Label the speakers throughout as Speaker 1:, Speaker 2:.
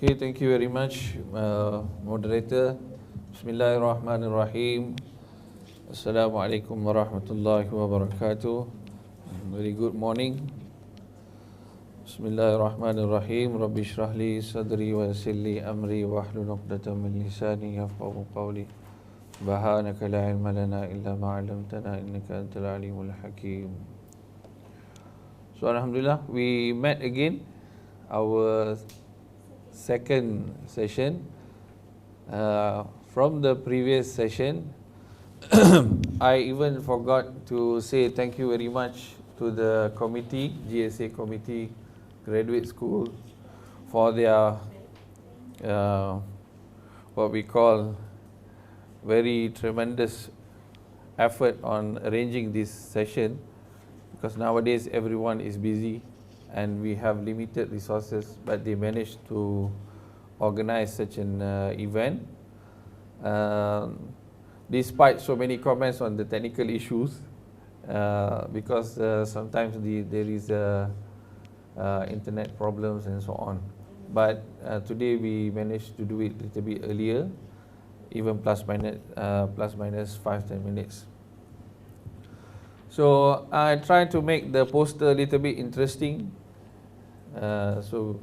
Speaker 1: Okay, thank you very much, moderator. Bismillahirrahmanirrahim. Assalamualaikum warahmatullahi wabarakatuh. Very good morning. Bismillahirrahmanirrahim. Rabbi shrah li sadri wa yassir li amri wa hlul 'uqdatam min lisani yafqahu qawli. Subhanaka la ilma lana illa ma 'allamtana innaka antal alimul hakim. So alhamdulillah, we met again, our second session. From the previous session, I even forgot to say thank you very much to the committee, GSA committee, graduate school, for their what we call very tremendous effort on arranging this session, because nowadays everyone is busy and we have limited resources, but they managed to organize such an event. Despite so many comments on the technical issues, because sometimes there is internet problems and so on. But today we managed to do it a little bit earlier, even plus minus 5-10 minutes. So I try to make the poster a little bit interesting. So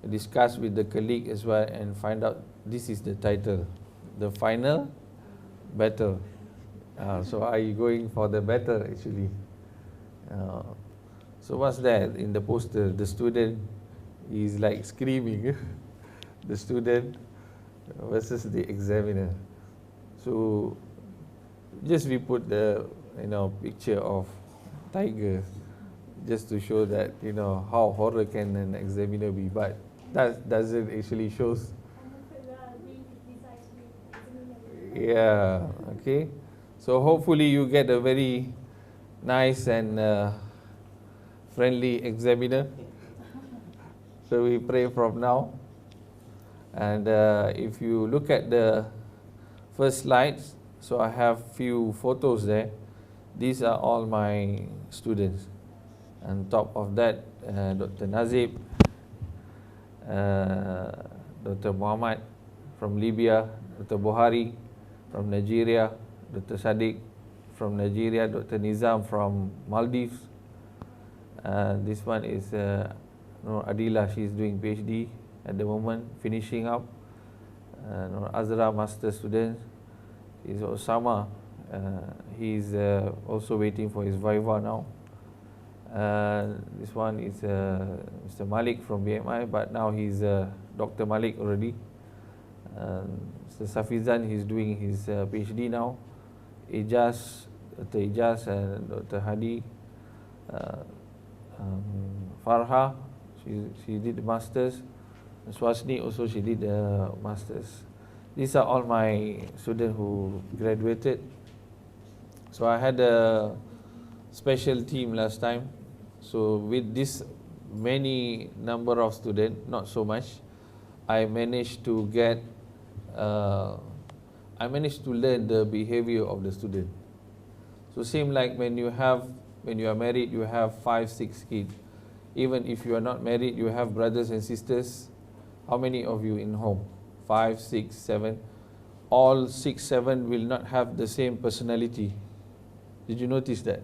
Speaker 1: I discuss with the colleague as well and find out this is the title, The Final Battle. So are you going for the battle actually? So what's that in the poster? The student is like screaming. The student versus the examiner. So just we put the picture of tiger, just to show that how horror can an examiner be, but that doesn't actually shows. Yeah, okay. So hopefully you get a very nice and friendly examiner. So we pray from now. And if you look at the first slides, so I have few photos there. These are all my students. On top of that, Dr. Nazib, Dr. Muhammad from Libya, Dr. Buhari from Nigeria, Dr. Sadiq from Nigeria, Dr. Nizam from Maldives. This one is Nur Adila, she is doing PhD at the moment, finishing up. Nur Azra, master student, is Osama. He is also waiting for his Viva now. This one is Mr. Malik from BMI, but now he's Dr. Malik already. Mr. Safizan, he's doing his PhD now. Ijaz, Dr. Ijaz and Dr. Hadi. Farha, she did the masters. Swasni also, she did the masters. These are all my students who graduated. So I had a special team last time. So with this many number of students, not so much, I managed to learn the behavior of the student. So same like when you are married, you have 5-6 kids. Even if you are not married, you have brothers and sisters. How many of you in home? 5, 6, 7. All 6, 7 will not have the same personality. Did you notice that?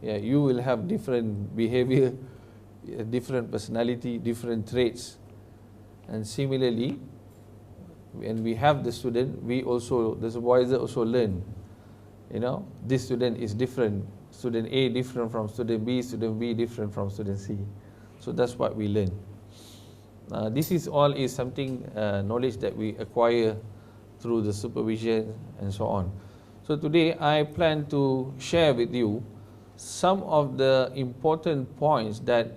Speaker 1: Yeah, you will have different behavior, different personality, different traits. And similarly, when we have the student, the supervisor also learn. This student is different. Student A different from student B different from student C. So that's what we learn. This is something knowledge that we acquire through the supervision and so on. So today I plan to share with you some of the important points that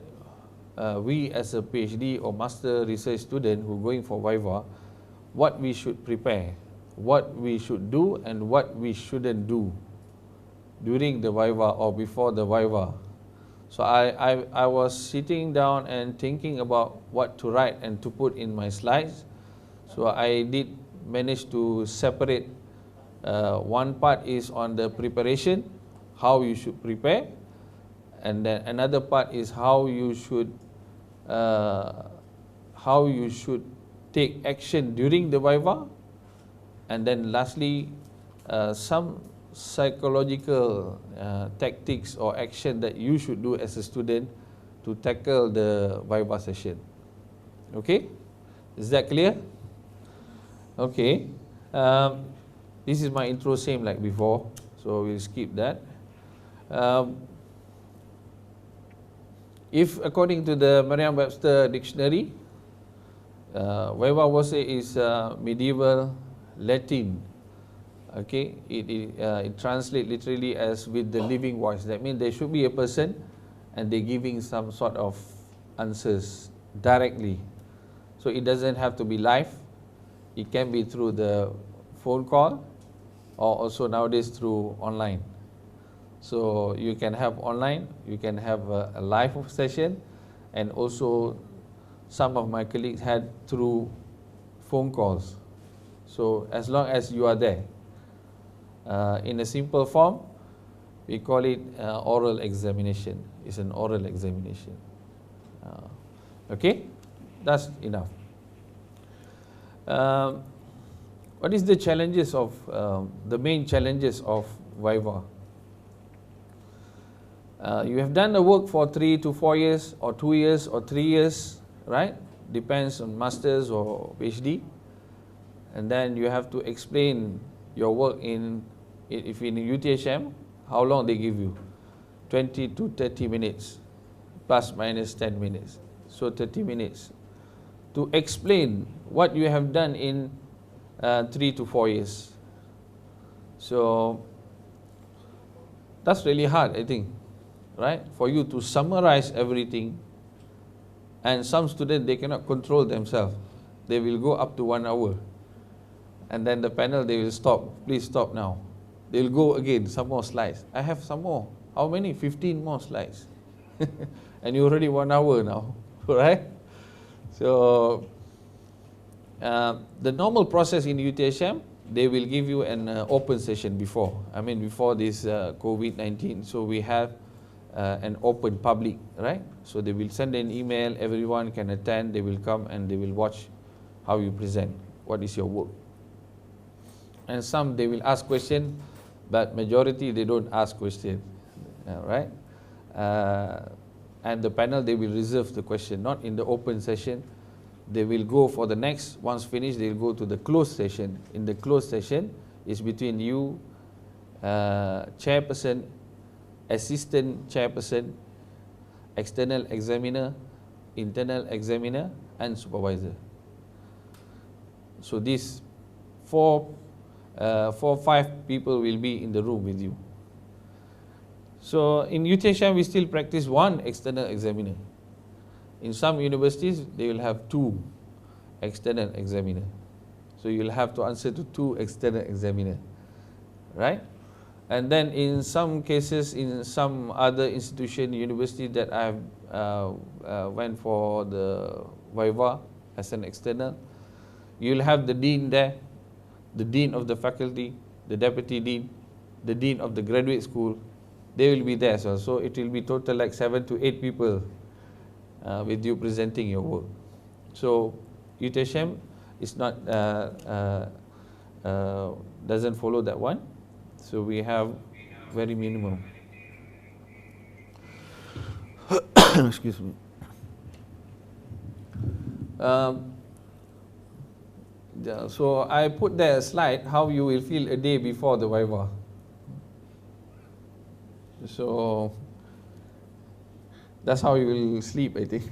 Speaker 1: we as a PhD or master research student who are going for Viva, what we should prepare, what we should do and what we shouldn't do during the Viva or before the Viva. So I was sitting down and thinking about what to write and to put in my slides. So I did manage to separate. One part is on the preparation, how you should prepare, and then another part is how how you should take action during the Viva, and then lastly, some psychological tactics or action that you should do as a student to tackle the Viva session. Okay, is that clear? Okay, this is my intro, same like before, so we'll skip that. If according to the Merriam-Webster dictionary, Viva voce is medieval Latin. Okay, it translates literally as with the living voice. That means there should be a person and they're giving some sort of answers directly. So it doesn't have to be live. It can be through the phone call or also nowadays through online. So you can have online, you can have a live session, and also some of my colleagues had through phone calls. So as long as you are there, in a simple form, we call it oral examination. It's an oral examination. Okay, that's enough. What is the challenges of the main challenges of Viva? You have done the work for 3 to 4 years, or 2 years, or 3 years, right? Depends on masters or PhD. And then you have to explain your work if in UTHM, how long they give you? 20 to 30 minutes, plus minus 10 minutes. So 30 minutes to explain what you have done in 3 to 4 years. So that's really hard, I think, right? For you to summarize everything. And some students, they cannot control themselves. They will go up to 1 hour. And then the panel, they will stop. Please stop now. They'll go again, some more slides. I have some more. How many? 15 more slides. And you're already 1 hour now, right? So the normal process in UTHM, they will give you an open session before. I mean, before this COVID-19. So we have an open public, right? So they will send an email, everyone can attend, they will come and they will watch how you present, what is your work. And some they will ask questions, but majority they don't ask questions, right? And the panel, they will reserve the question, not in the open session. They will go for the next, once finished, they will go to the closed session. In the closed session, it's between you, chairperson, assistant chairperson, external examiner, internal examiner, and supervisor. So these 5 people will be in the room with you. So in UTHM, we still practice 1 external examiner. In some universities, they will have 2 external examiner. So you'll have to answer to 2 external examiner, right? And then in some cases, in some other institution, university that I went for the Viva as an external, you'll have the dean there, the dean of the faculty, the deputy dean, the dean of the graduate school. They will be there as well. So it will be total like 7 to 8 people with you presenting your work. So UTHM is not doesn't follow that one. So we have very minimum. Excuse me. So I put there a slide how you will feel a day before the Viva. So that's how you will sleep, I think.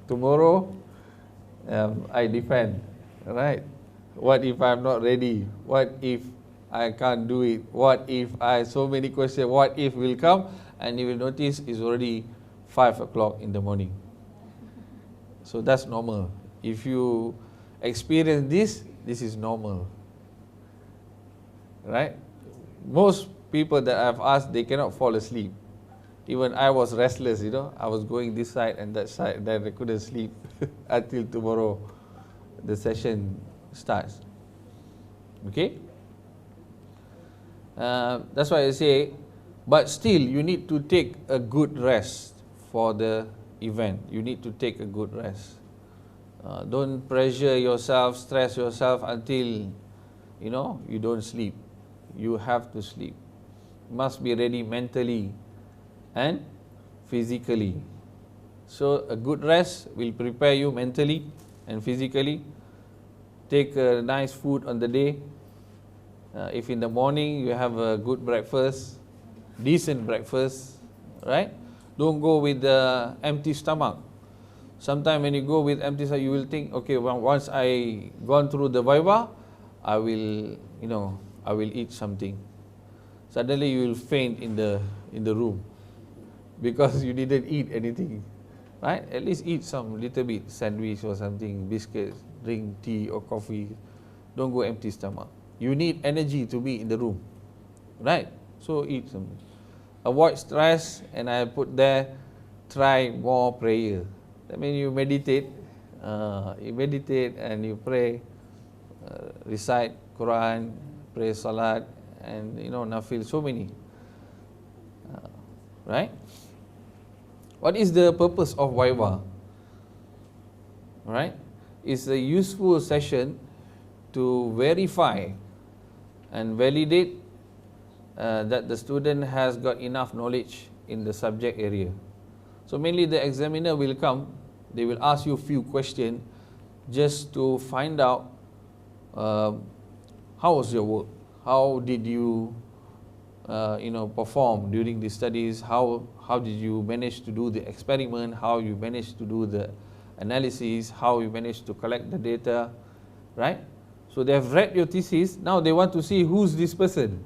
Speaker 1: Tomorrow, I defend, right? What if I'm not ready? What if I can't do it? What if so many questions, what if will come? And you will notice it's already 5 o'clock in the morning. So that's normal. If you experience this is normal, right? Most people that I've asked, they cannot fall asleep. Even I was restless, I was going this side and that side, then I couldn't sleep until tomorrow the session starts. Okay? That's why I say, but still you need to take a good rest for the event. You need to take a good rest. Don't pressure yourself, stress yourself until, you don't sleep. You have to sleep. Must be ready mentally and physically. So a good rest will prepare you mentally and physically. Take a nice food on the day. If in the morning you have a good breakfast, decent breakfast, right? Don't go with the empty stomach. Sometimes when you go with empty stomach, you will think, okay, once I gone through the Viva, I will eat something. Suddenly you will faint in the room because you didn't eat anything, right? At least eat some little bit, sandwich or something, biscuits, drink tea or coffee. Don't go empty stomach. You need energy to be in the room, right? So eat something. Avoid stress, and I put there, try more prayer. That means you meditate and you pray, recite Quran, pray Salat, and Nafil, so many. Right? What is the purpose of Viva? Right? It's a useful session to verify and validate that the student has got enough knowledge in the subject area. So mainly the examiner will come, they will ask you a few questions just to find out how was your work, how did you perform during the studies, how did you manage to do the experiment, how you managed to do the analysis, how you managed to collect the data, right? So they have read your thesis, now they want to see who's this person.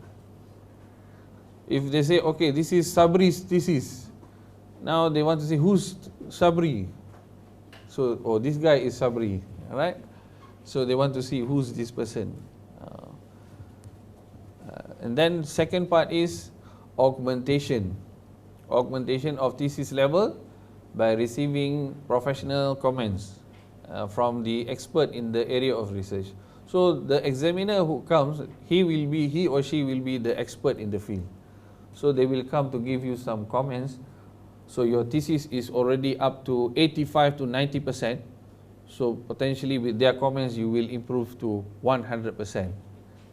Speaker 1: If they say, okay, this is Sabri's thesis, now they want to see who's Sabri. So, this guy is Sabri, right? So they want to see who's this person. And then second part is augmentation. Augmentation of thesis level by receiving professional comments from the expert in the area of research. So the examiner who comes, he or she will be the expert in the field. So they will come to give you some comments. So your thesis is already up to 85 to 90%. So potentially with their comments you will improve to 100%.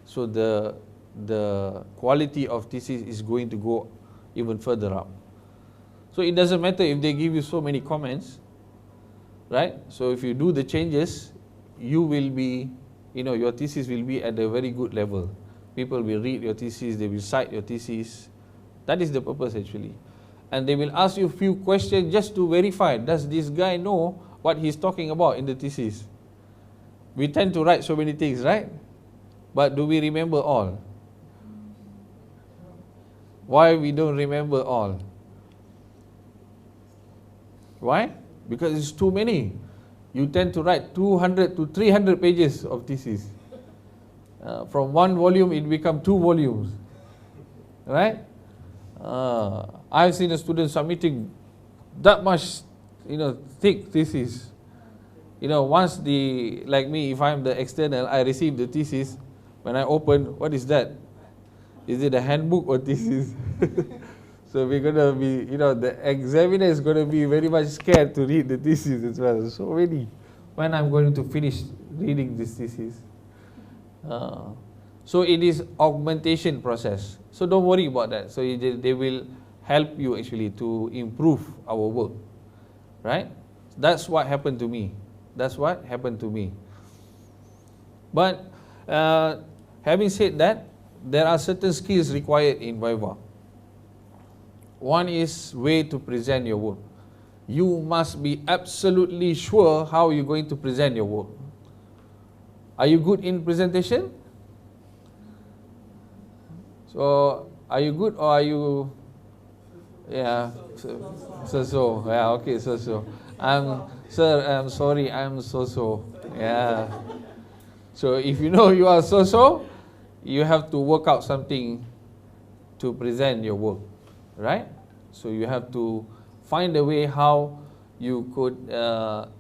Speaker 1: So the quality of thesis is going to go even further up. So it doesn't matter if they give you so many comments, right? So if you do the changes, you will be, your thesis will be at a very good level. People will read your thesis, they will cite your thesis. That is the purpose actually. And they will ask you a few questions just to verify, does this guy know what he's talking about in the thesis? We tend to write so many things, right? But do we remember all? Why we don't remember all? Why? Because it's too many. You tend to write 200 to 300 pages of thesis. From one volume it becomes 2 volumes, right? I've seen a student submitting that much, thick thesis. Once like me, if I'm the external, I receive the thesis. When I open, what is that? Is it a handbook or thesis? So we're going to be, the examiner is going to be very much scared to read the thesis as well. So many. When I'm going to finish reading this thesis? So it is augmentation process. So don't worry about that. So they will help you actually to improve our work, right? That's what happened to me. But having said that, there are certain skills required in Viva. One is way to present your work. You must be absolutely sure how you're going to present your work. Are you good in presentation? So, are you good or are you, so. Yeah, okay, so. Sir, I'm sorry, I'm so. Yeah. So, if you know you are so, you have to work out something to present your work, right? So, you have to find a way how you could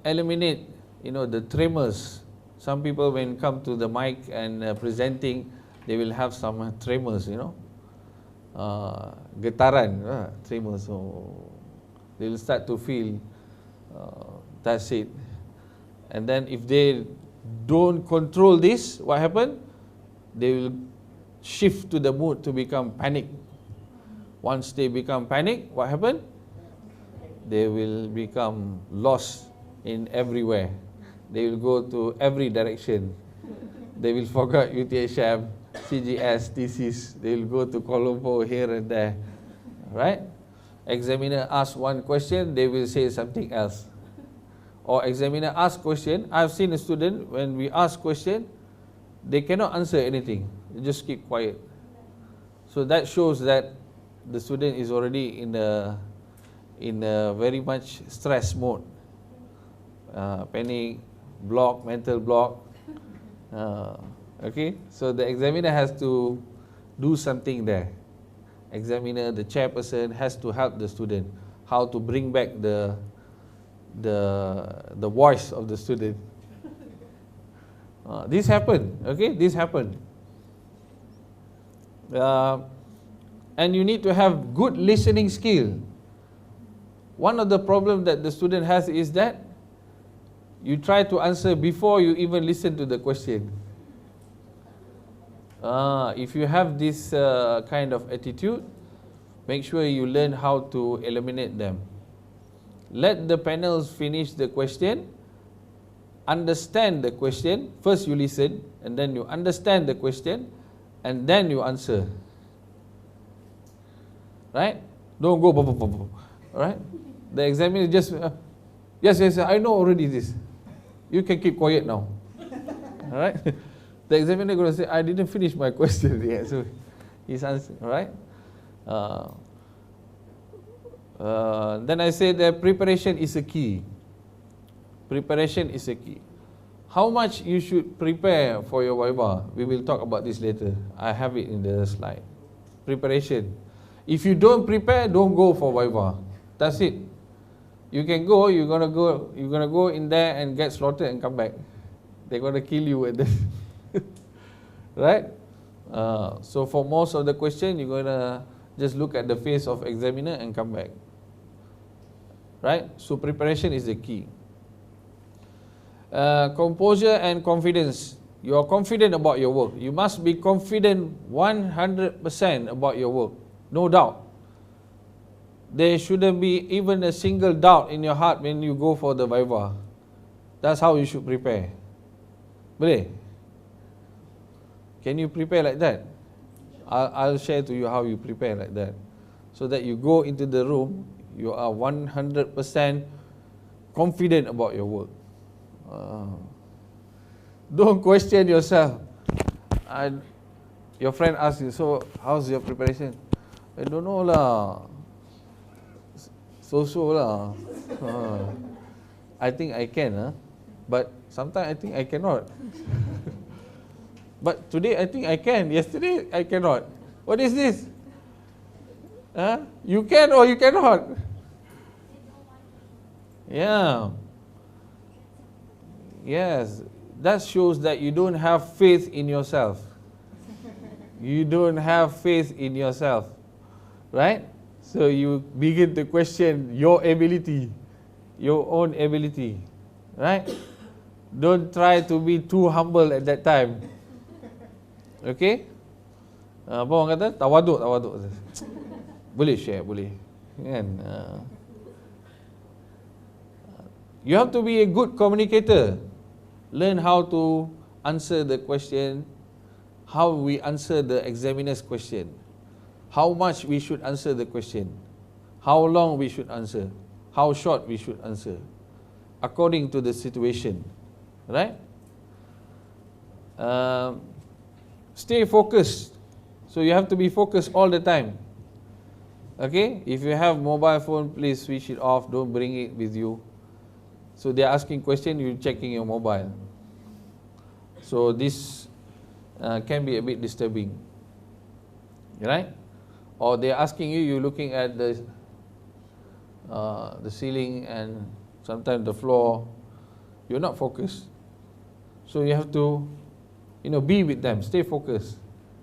Speaker 1: eliminate, the tremors. Some people when come to the mic and presenting, they will have some tremors, getaran, tremors. So they will start to feel That's it. And then if they don't control this, what happen? They will shift to the mood to become panic. Once they become panic, what happen? They will become lost in everywhere. They will go to every direction. They will forget UTHM, CGS, thesis. They will go to Colombo here and there. Right? Examiner asks one question, they will say something else. Or examiner asks question. I've seen a student, when we ask question, they cannot answer anything. They just keep quiet. So that shows that the student is already in a very much stress mode. Panic, block, mental block. Okay, so the examiner has to do something there. Examiner, the chairperson, has to help the student how to bring back the voice of the student. This happened, okay? This happened. And you need to have good listening skill. One of the problems that the student has is that you try to answer before you even listen to the question. If you have this kind of attitude, make sure you learn how to eliminate them. Let the panels finish the question, understand the question. First you listen, and then you understand the question, and then you answer. Right? Don't go, right? The examiner just, yes, I know already this. You can keep quiet now. Alright? The examiner going to say, I didn't finish my question yet. So he's answering, right? Then I say that preparation is a key. Preparation is a key. How much you should prepare for your Viva? We will talk about this later. I have it in the slide. Preparation. If you don't prepare, don't go for Viva. That's it. You can go, you're gonna go in there and get slaughtered and come back. They're gonna kill you at the right? So for most of the question, you're gonna just look at the face of examiner and come back. Right? So preparation is the key. Composure and confidence. You are confident about your work. You must be confident 100% about your work. No doubt. There shouldn't be even a single doubt in your heart when you go for the Viva. That's how you should prepare. Boleh? Can you prepare like that? I'll share to you how you prepare like that. So that you go into the room, you are 100% confident about your work. Don't question yourself. Your friend asks you, so how's your preparation? I don't know lah. So lah. I think I can, but sometimes I think I cannot. But today I think I can. Yesterday I cannot. What is this? You can or you cannot? Yeah. Yes. That shows that you don't have faith in yourself. You don't have faith in yourself. Right? So you begin to question your ability, your own ability. Right? Don't try to be too humble at that time. Okay? Apa orang kata? Tawaduk. Boleh share, boleh. Kan? You have to be a good communicator. Learn how to answer the question, how we answer the examiner's question. How much we should answer the question. How long we should answer. How short we should answer. According to the situation. Right? Stay focused. So you have to be focused all the time. Okay? If you have mobile phone, please switch it off. Don't bring it with you. So they are asking question, you're checking your mobile. So this can be a bit disturbing. Right? Or they're asking you, you're looking at the ceiling and sometimes the floor. You're not focused. So you have to, be with them. Stay focused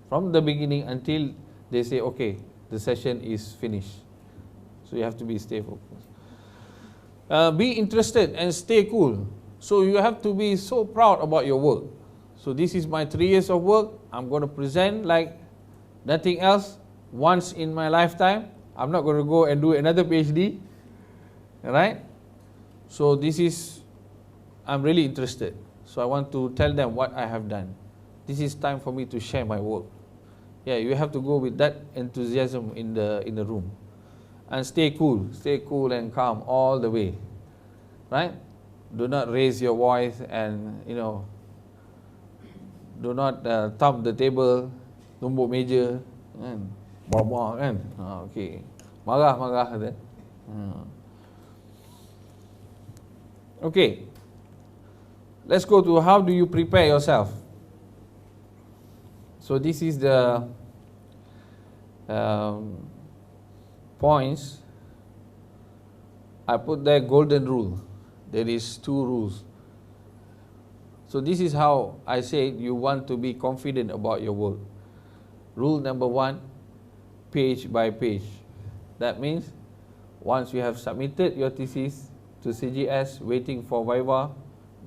Speaker 1: from the beginning until they say, okay, the session is finished. So you have to stay focused. Be interested and stay cool. So you have to be so proud about your work. So this is my 3 years of work. I'm going to present like nothing else once in my lifetime. I'm not going to go and do another PhD. Right? So this is, I'm really interested. So I want to tell them what I have done. This is time for me to share my work. Yeah, you have to go with that enthusiasm in the room. And stay cool and calm all the way. Right? Do not raise your voice and, do not thump the table, tumbuk meja, kan? Buah-buah kan? Okay. Marah kata. Okay. Let's go to how do you prepare yourself. So this is the points. I put there golden rule. There is 2 rules. So this is how I say you want to be confident about your work. Rule number 1, page by page. That means once you have submitted your thesis to CGS, waiting for Viva,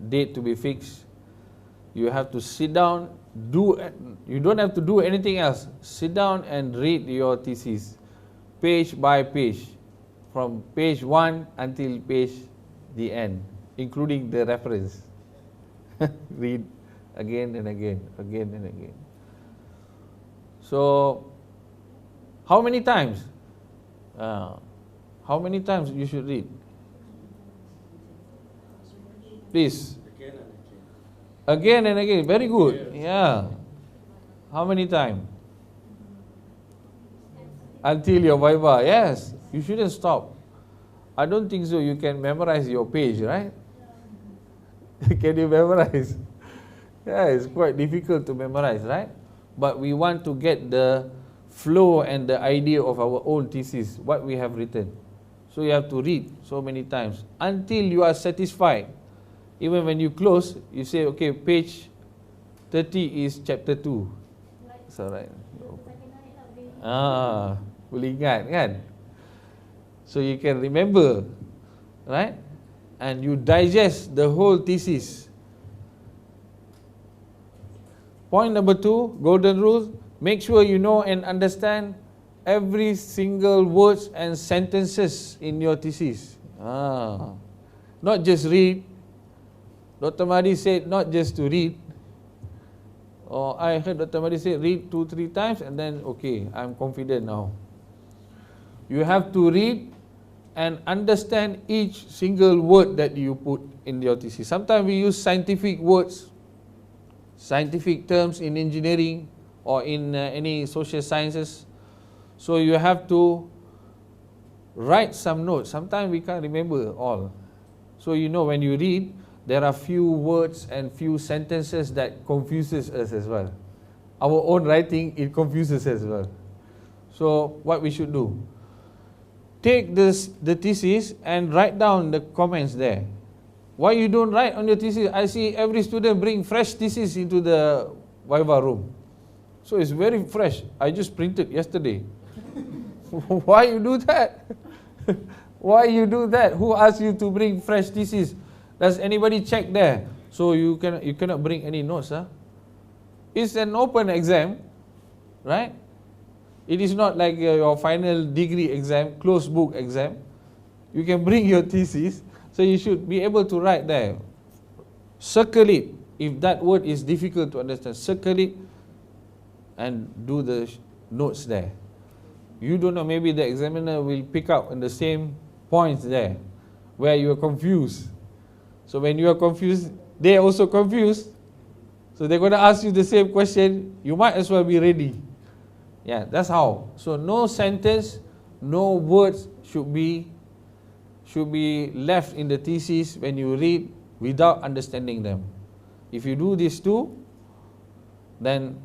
Speaker 1: date to be fixed, you have to sit down, you don't have to do anything else. Sit down and read your thesis, page by page, from page 1 until page the end, including the reference. Read again and again. So, how many times? How many times you should read? Please. Again and again. Very good. Yeah. How many times? Until your Viva. Yes. You shouldn't stop. I don't think so. You can memorize your page, right? Can you memorize? Yeah, it's quite difficult to memorize, right? But we want to get the flow and the idea of our own thesis, what we have written. So you have to read so many times until you are satisfied. Even when you close, you say, okay, page 30 is chapter 2. It's alright. Boleh ingat kan? So you can remember, right? And you digest the whole thesis. Point number 2, golden rules. Make sure you know and understand every single words and sentences in your thesis. Not just read. Dr. Mahadi said not just to read. Or I heard Dr. Mahadi say read 2-3 times and then okay, I'm confident now. You have to read and understand each single word that you put in your thesis. Sometimes we use scientific words, scientific terms in engineering or in any social sciences. So you have to write some notes. Sometimes we can't remember all. So when you read, there are few words and few sentences that confuses us as well. Our own writing, it confuses us as well. So what we should do? Take the thesis and write down the comments there. Why you don't write on your thesis? I see every student bring fresh thesis into the Viva room. So it's very fresh. I just printed yesterday. Why you do that? Why you do that? Who asked you to bring fresh thesis? Does anybody check there? So you cannot bring any notes. It's an open exam, right? It is not like your final degree exam, closed book exam. You can bring your thesis, so you should be able to write there. Circle it. If that word is difficult to understand, circle it and do the notes there. You don't know, maybe the examiner will pick up on the same points there where you are confused. So when you are confused, they are also confused. So they're going to ask you the same question. You might as well be ready. Yeah, that's how. So no sentence, no words should be left in the thesis when you read without understanding them. If you do these two, then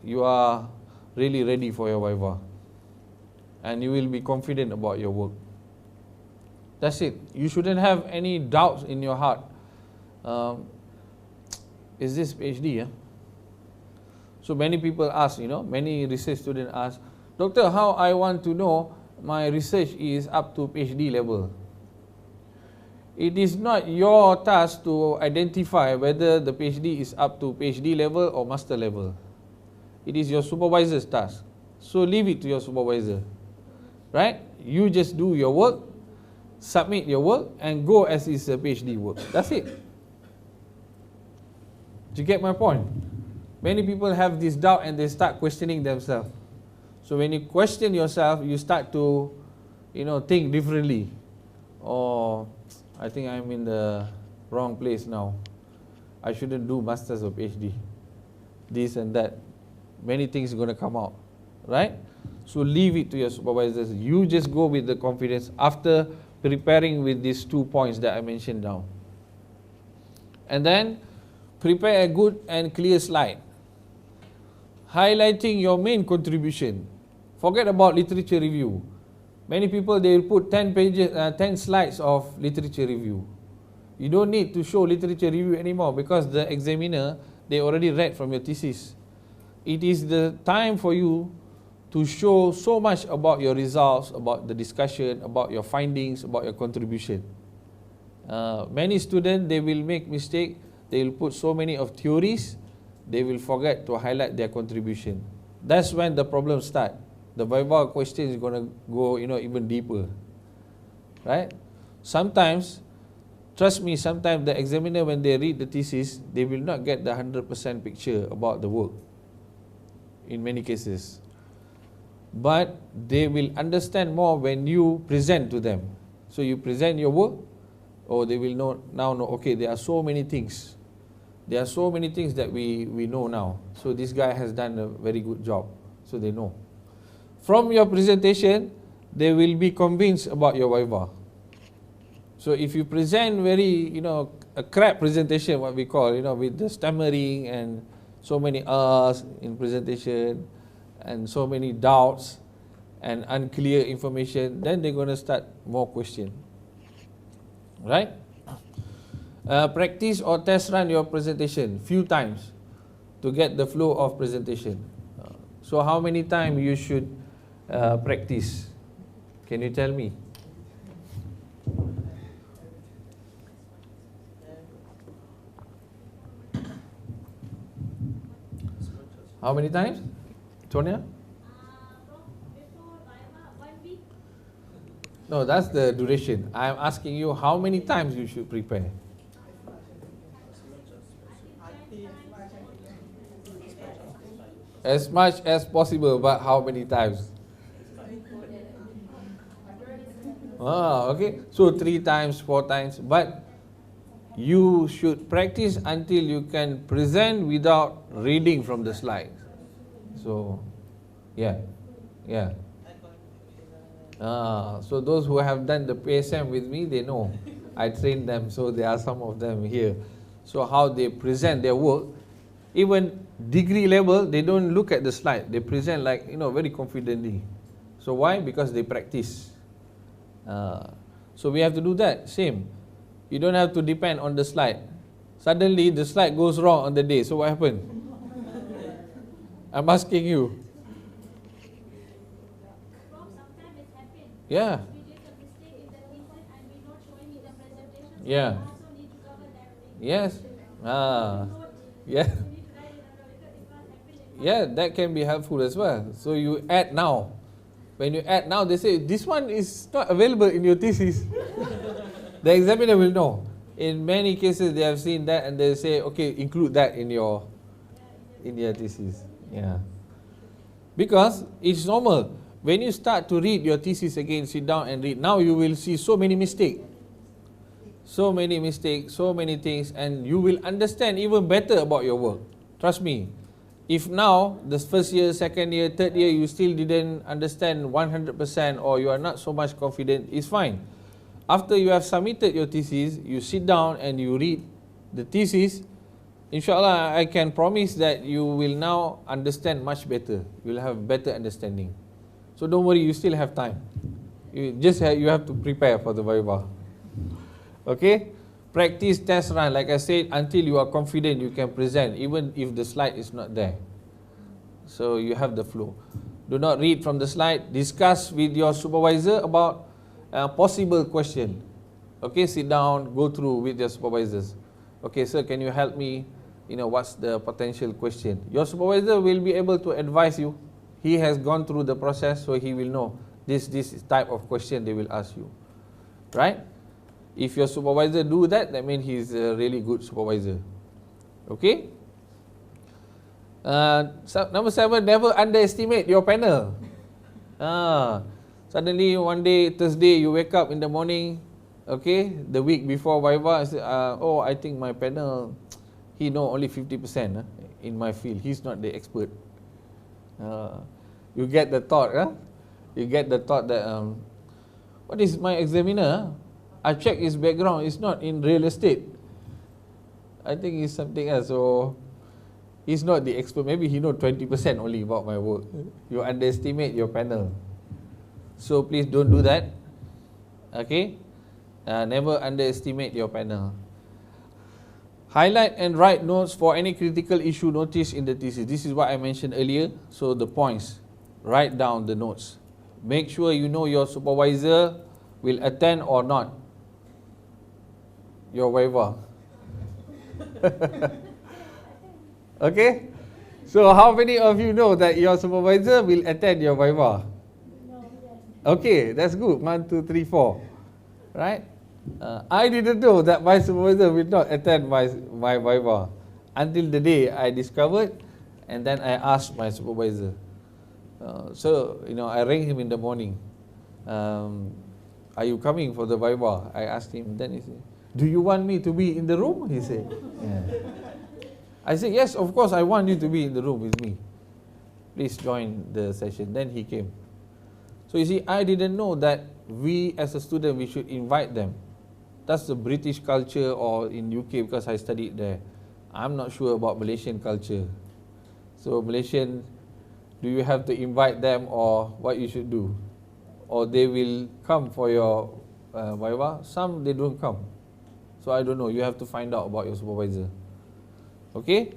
Speaker 1: you are really ready for your Viva. And you will be confident about your work. That's it. You shouldn't have any doubts in your heart. Is this PhD? So many people ask, many research students ask, Doctor, how I want to know my research is up to PhD level? It is not your task to identify whether the PhD is up to PhD level or master level. It is your supervisor's task. So leave it to your supervisor. Right? You just do your work, submit your work, and go as is a PhD work. That's it. Do you get my point? Many people have this doubt and they start questioning themselves. So when you question yourself, you start to, think differently. Or I think I'm in the wrong place now. I shouldn't do masters or PhD. This and that. Many things are going to come out. Right? So leave it to your supervisors. You just go with the confidence after preparing with these 2 points that I mentioned now. And then prepare a good and clear slide, highlighting your main contribution. Forget about literature review. Many people, they will put 10 slides of literature review. You don't need to show literature review anymore because the examiner, they already read from your thesis. It is the time for you to show so much about your results, about the discussion, about your findings, about your contribution. Many students, they will make mistake. They will put so many of theories, they will forget to highlight their contribution. That's when the problem start. The Viva question is going to go, even deeper. Right? Sometimes, trust me, sometimes the examiner, when they read the thesis, they will not get the 100% picture about the work. In many cases. But they will understand more when you present to them. So you present your work, or they will now know, okay, there are so many things. There are so many things that we know now. So this guy has done a very good job. So they know. From your presentation, they will be convinced about your Viva. So if you present very, a crap presentation, what we call, with the stammering and so many R's in presentation and so many doubts and unclear information, then they're going to start more question. Right? Practice or test run your presentation few times to get the flow of presentation. So how many times you should practice? Can you tell me? How many times? Tonya?
Speaker 2: Before Viva, 1 week.
Speaker 1: No, that's the duration. I'm asking you how many times you should prepare. As much as possible, but how many times? Okay. So 3 times, 4 times. But you should practice until you can present without reading from the slides. So, yeah. So those who have done the PSM with me, they know. I trained them, so there are some of them here. So how they present their work, even degree level, they don't look at the slide. They present like, very confidently. So why? Because they practice. So we have to do that, same. You don't have to depend on the slide. Suddenly the slide goes wrong on the day. So what happened? I'm asking you.
Speaker 2: Sometimes it happens.
Speaker 1: Yeah.
Speaker 2: We did a mistake in the thesis and we're not showing in the presentation.
Speaker 1: Yeah.
Speaker 2: We also need to cover that thing.
Speaker 1: Yes. Yeah.
Speaker 2: We need to write it down because it must happen.
Speaker 1: Yeah, that can be helpful as well. So you add now. When you add now, they say, this one is not available in your thesis. The examiner will know. In many cases, they have seen that and they say, okay, include that in your thesis. Yeah. Because it's normal. When you start to read your thesis again, sit down and read, now you will see so many mistakes. So many mistakes, so many things, and you will understand even better about your work. Trust me. If now, the first year, second year, third year, you still didn't understand 100% or you are not so much confident, it's fine. After you have submitted your thesis, you sit down and you read the thesis. Inshallah, I can promise that you will now understand much better. You will have better understanding. So don't worry, you still have time. You have to prepare for the Viva. Okay? Practice, test, run. Like I said, until you are confident you can present, even if the slide is not there. So you have the flow. Do not read from the slide. Discuss with your supervisor about possible question. Okay, sit down, go through with your supervisors. Okay, sir, can you help me? What's the potential question? Your supervisor will be able to advise you. He has gone through the process, so he will know this type of question they will ask you. Right? If your supervisor do that, that means he's a really good supervisor. Okay? Number 7, never underestimate your panel. Suddenly one day, Thursday, you wake up in the morning, okay, the week before Viva, I think my panel, he know only 50% in my field. He's not the expert. You get the thought, You get the thought that, what is my examiner? I check his background, it's not in real estate. I think it's something else. So he's not the expert. Maybe he know 20% only about my work. You underestimate your panel. So please don't do that. Okay? Never underestimate your panel. Highlight and write notes for any critical issue noticed in the thesis. This is what I mentioned earlier. So the points, write down the notes. Make sure you know your supervisor will attend or not your Viva. Okay? So how many of you know that your supervisor will attend your Viva? Okay, that's good. 1, 2, 3, 4. Right? I didn't know that my supervisor will not attend my Viva until the day I discovered, and then I asked my supervisor. I rang him in the morning. Are you coming for the Viva? I asked him. Then he said, do you want me to be in the room? He said. Yeah. I said, yes, of course, I want you to be in the room with me. Please join the session. Then he came. So you see, I didn't know that we as a student, we should invite them. That's the British culture, or in UK, because I studied there. I'm not sure about Malaysian culture. So Malaysian, do you have to invite them, or what you should do? Or they will come for your Viva? Some, they don't come. So I don't know. You have to find out about your supervisor. Okay?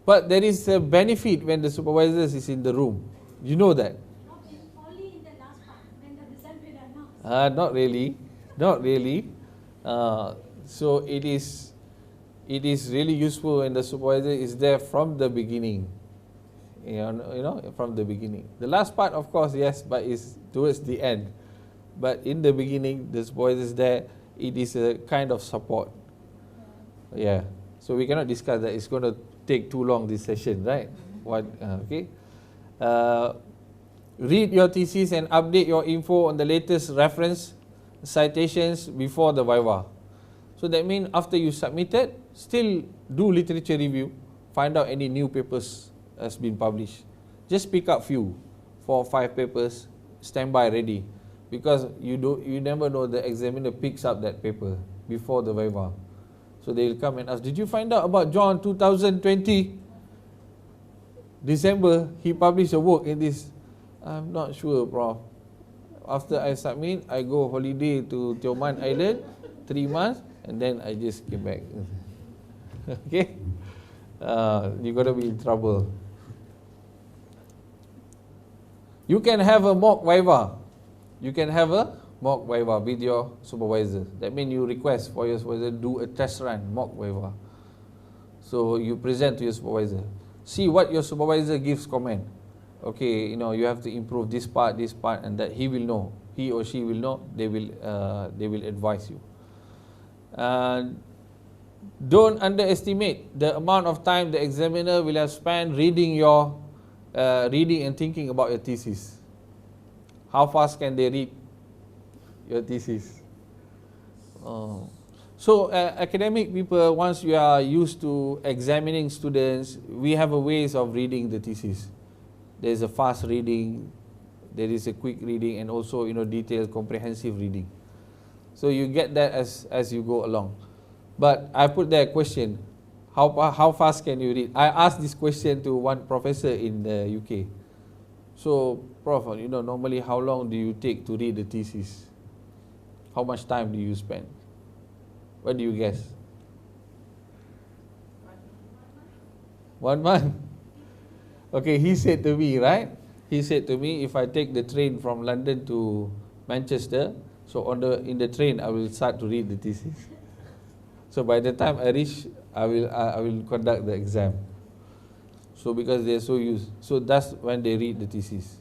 Speaker 1: But there is a benefit when the supervisor is in the room. You know that?
Speaker 2: Only in the last part, when the result will announce.
Speaker 1: Not really. Not really. So it is really useful when the supervisor is there from the beginning. From the beginning. The last part, of course, yes, but it's towards the end. But in the beginning, the supervisor is there. It is a kind of support. Yeah. So we cannot discuss that. It's going to take too long, this session, right? Okay. Read your thesis and update your info on the latest reference citations before the Viva. So that means after you submitted, still do literature review, find out any new papers has been published. Just pick up few, 4 or 5 papers, stand by ready, because you never know, the examiner picks up that paper before the Viva. So they will come and ask, did you find out about John 2020? December, he published a work in this. I'm not sure, Prof. After I submit, I go holiday to Tioman Island, 3 months, and then I just came back. Okay? You're going to be in trouble. You can have a mock Viva. You can have a mock Viva with your supervisor. That means you request for your supervisor to do a test run, mock Viva. So you present to your supervisor. See what your supervisor gives comment. Okay, you have to improve this part, and that he will know. He or she will know. They will advise you. Don't underestimate the amount of time the examiner will have spent reading and thinking about your thesis. How fast can they read your thesis? So academic people, once you are used to examining students, we have a ways of reading the thesis. There is a fast reading, there is a quick reading, and also detailed, comprehensive reading. So you get that as you go along. But I put there a question: how fast can you read? I asked this question to one professor in the UK. So, Prof, normally how long do you take to read the thesis? How much time do you spend? What do you guess? 1 month. Okay, he said to me, right? He said to me, if I take the train from London to Manchester, So in the train, I will start to read the thesis. So by the time I reach, I will conduct the exam. So because they are so used, so that's when they read the thesis.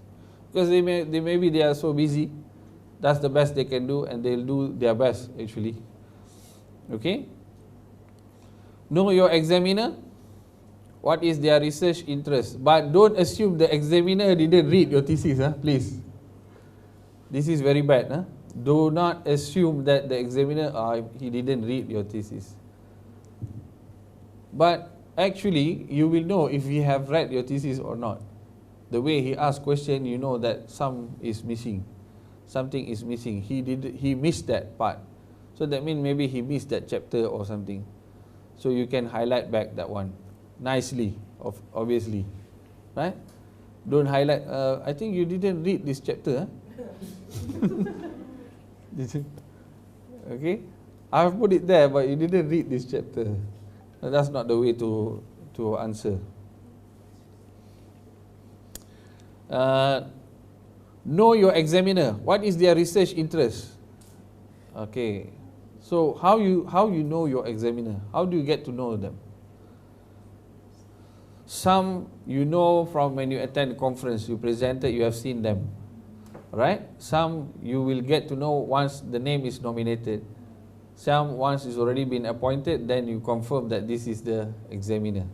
Speaker 1: Because maybe they are so busy, that's the best they can do, and they'll do their best actually. Okay. Know your examiner. What is their research interest? But don't assume the examiner didn't read your thesis, please. This is very bad. Do not assume that the examiner, he didn't read your thesis. But actually, you will know if he have read your thesis or not. The way he asks question, you know that something is missing. He missed that part. So that means maybe he missed that chapter or something. So you can highlight back that one nicely, obviously, right? Don't highlight. I think you didn't read this chapter. Okay, I've put it there, but you didn't read this chapter. That's not the way to answer. Know your examiner. What is their research interest? Okay, so how you know your examiner? How do you get to know them? Some you know from when you attend conference, you presented, you have seen them, right? Some you will get to know once the name is nominated. Some once it's already been appointed, then you confirm that this is the examiner,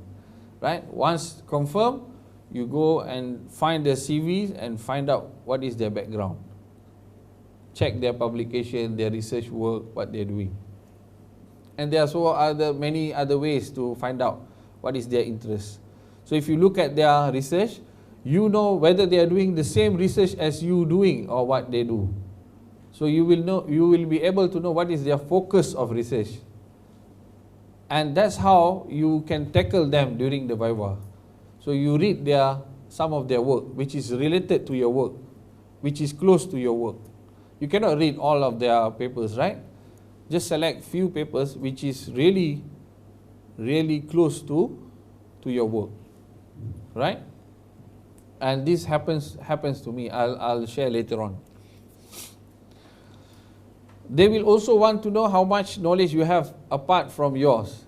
Speaker 1: right? Once confirmed, you go and find their CVs and find out what is their background. Check their publication, their research work, what they're doing. And there are many other ways to find out what is their interest. So if you look at their research, you know whether they are doing the same research as you doing or what they do. So you will be able to know what is their focus of research. And that's how you can tackle them during the Viva. So you read some of their work, which is related to your work, which is close to your work. You cannot read all of their papers, right? Just select few papers which is really, really close to your work, right? And this happens to me. I'll share later on. They will also want to know how much knowledge you have apart from yours.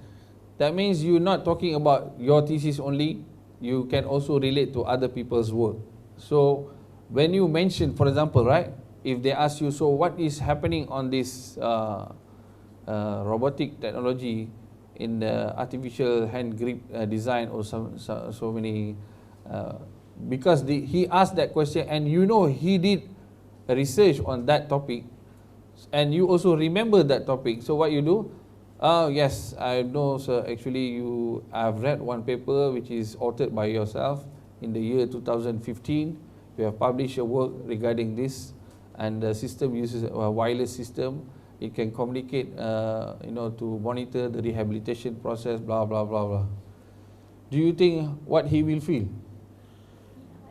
Speaker 1: That means you're not talking about your thesis only. You can also relate to other people's work. So when you mention, for example, right, if they ask you, so what is happening on this robotic technology in the artificial hand grip design or so many, because he asked that question and you know he did research on that topic and you also remember that topic. So what you do? Yes, I know, sir. Actually, I've read one paper which is authored by yourself in the year 2015. You have published a work regarding this, and the system uses a wireless system. It can communicate, to monitor the rehabilitation process. Blah blah blah blah. Do you think what he will feel?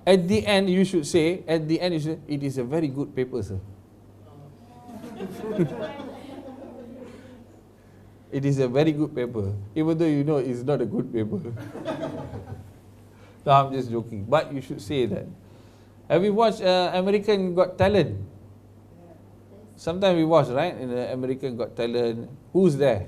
Speaker 1: At the end, you should say. It is a very good paper, sir. It is a very good paper, even though you know it's not a good paper. No, I'm just joking. But you should say that. Have you watched American Got Talent? Sometimes we watch, right? In the American Got Talent. Who's there?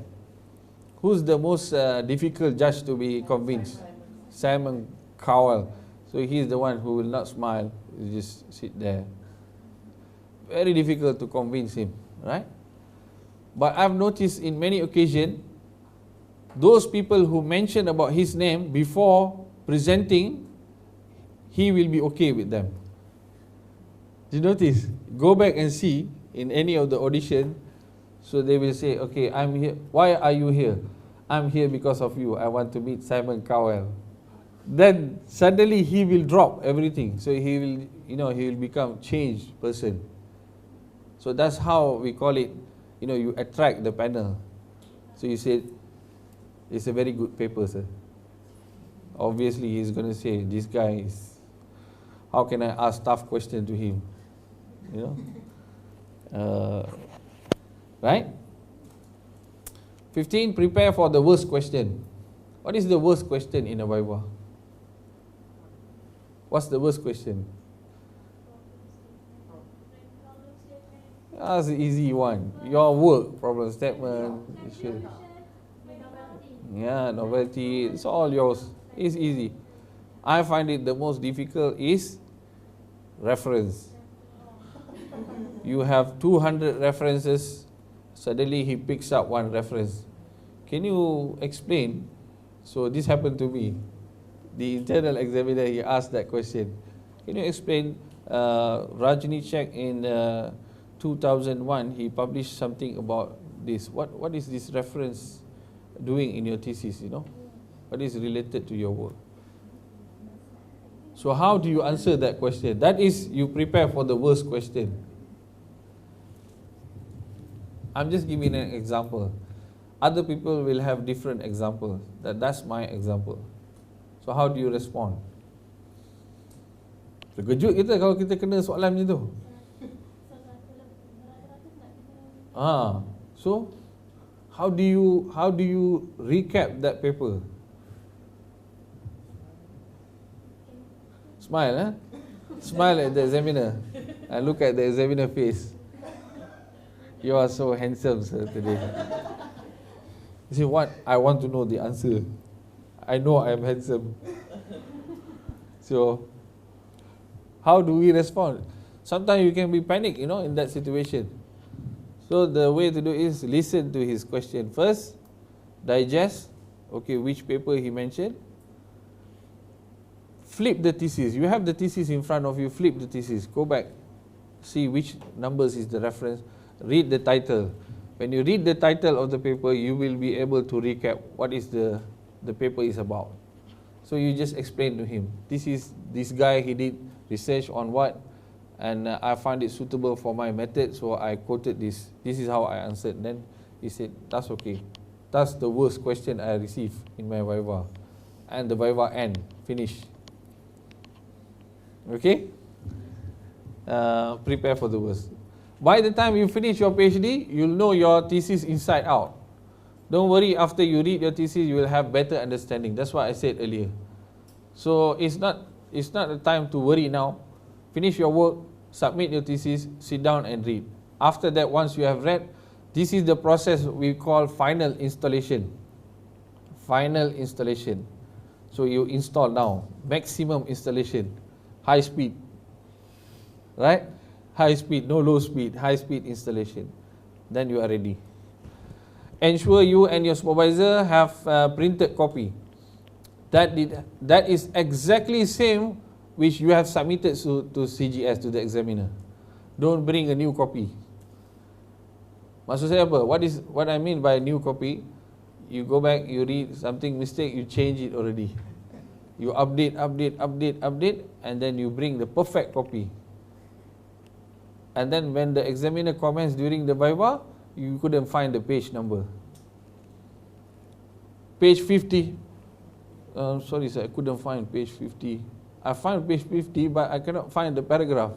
Speaker 1: Who's the most difficult judge to be convinced? Simon Cowell. So he's the one who will not smile. He just sit there. Very difficult to convince him, right? But I've noticed in many occasions, those people who mention about his name before presenting, he will be okay with them. Did you notice? Go back and see in any of the audition. So they will say, okay, I'm here. Why are you here? I'm here because of you. I want to meet Simon Cowell. Then suddenly he will drop everything. So he will become changed person. So that's how we call it. You attract the panel. So you say, it's a very good paper, sir. Obviously, he's going to say, this guy is, how can I ask tough question to him? Right? 15, prepare for the worst question. What is the worst question in a Viva? What's the worst question? That's the easy one. Your work, problem statement, issue. Yeah, novelty, it's all yours. It's easy. I find it the most difficult is reference. You have 200 references, suddenly he picks up one reference. Can you explain? So this happened to me. The internal examiner, he asked that question. Can you explain? Rajni check in 2001, he published something about this. What is this reference doing in your thesis, you know? What is related to your work? So how do you answer that question? That is, you prepare for the worst question. I'm just giving an example. Other people will have different examples. That's my example. So how do you respond? Terkejut kita kalau kita kena soalan macam tu. So how do you recap that paper? Smile, eh? Smile at the examiner. And look at the examiner face. You are so handsome, sir, today. You see what? I want to know the answer. I know I am handsome. So, how do we respond? Sometimes you can be panicked, you know, in that situation. So the way to do is listen to his question first, digest, okay, which paper he mentioned, flip the thesis. You have the thesis in front of you, flip the thesis, go back, see which numbers is the reference, read the title. When you read the title of the paper, you will be able to recap what is the paper is about. So you just explain to him, this guy, he did research on what, and I find it suitable for my method, so I quoted this. This is how I answered. Then he said, that's okay. That's the worst question I received in my Viva. And the Viva end, finish. Okay? Prepare for the worst. By the time you finish your PhD, you'll know your thesis inside out. Don't worry, after you read your thesis, you will have better understanding. That's what I said earlier. So it's not the time to worry now. Finish your work, submit your thesis, sit down and read. After that, once you have read, this is the process we call final installation. Final installation. So you install now, maximum installation, high speed. Right? High speed, no low speed, high speed installation. Then you are ready. Ensure you and your supervisor have a printed copy. That is exactly same which you have submitted to CGS, to the examiner. Don't bring a new copy. Maksud saya apa? What I mean by new copy, you go back, you read something mistake, you change it already. You update, and then you bring the perfect copy. And then when the examiner comments during the Viva, you couldn't find the page number. Page 50. Sorry sir, I couldn't find page 50. I found page 50, but I cannot find the paragraph.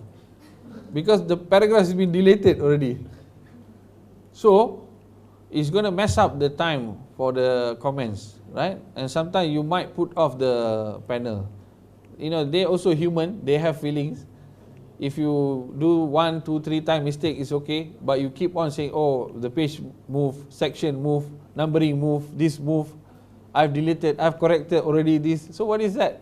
Speaker 1: Because the paragraph has been deleted already. So, it's going to mess up the time for the comments, right? And sometimes you might put off the panel. You know, they're also human, they have feelings. If you do 1, 2, 3 times mistake, it's okay. But you keep on saying, oh, the page move, section move, numbering move, this move. I've deleted, I've corrected already this. So what is that?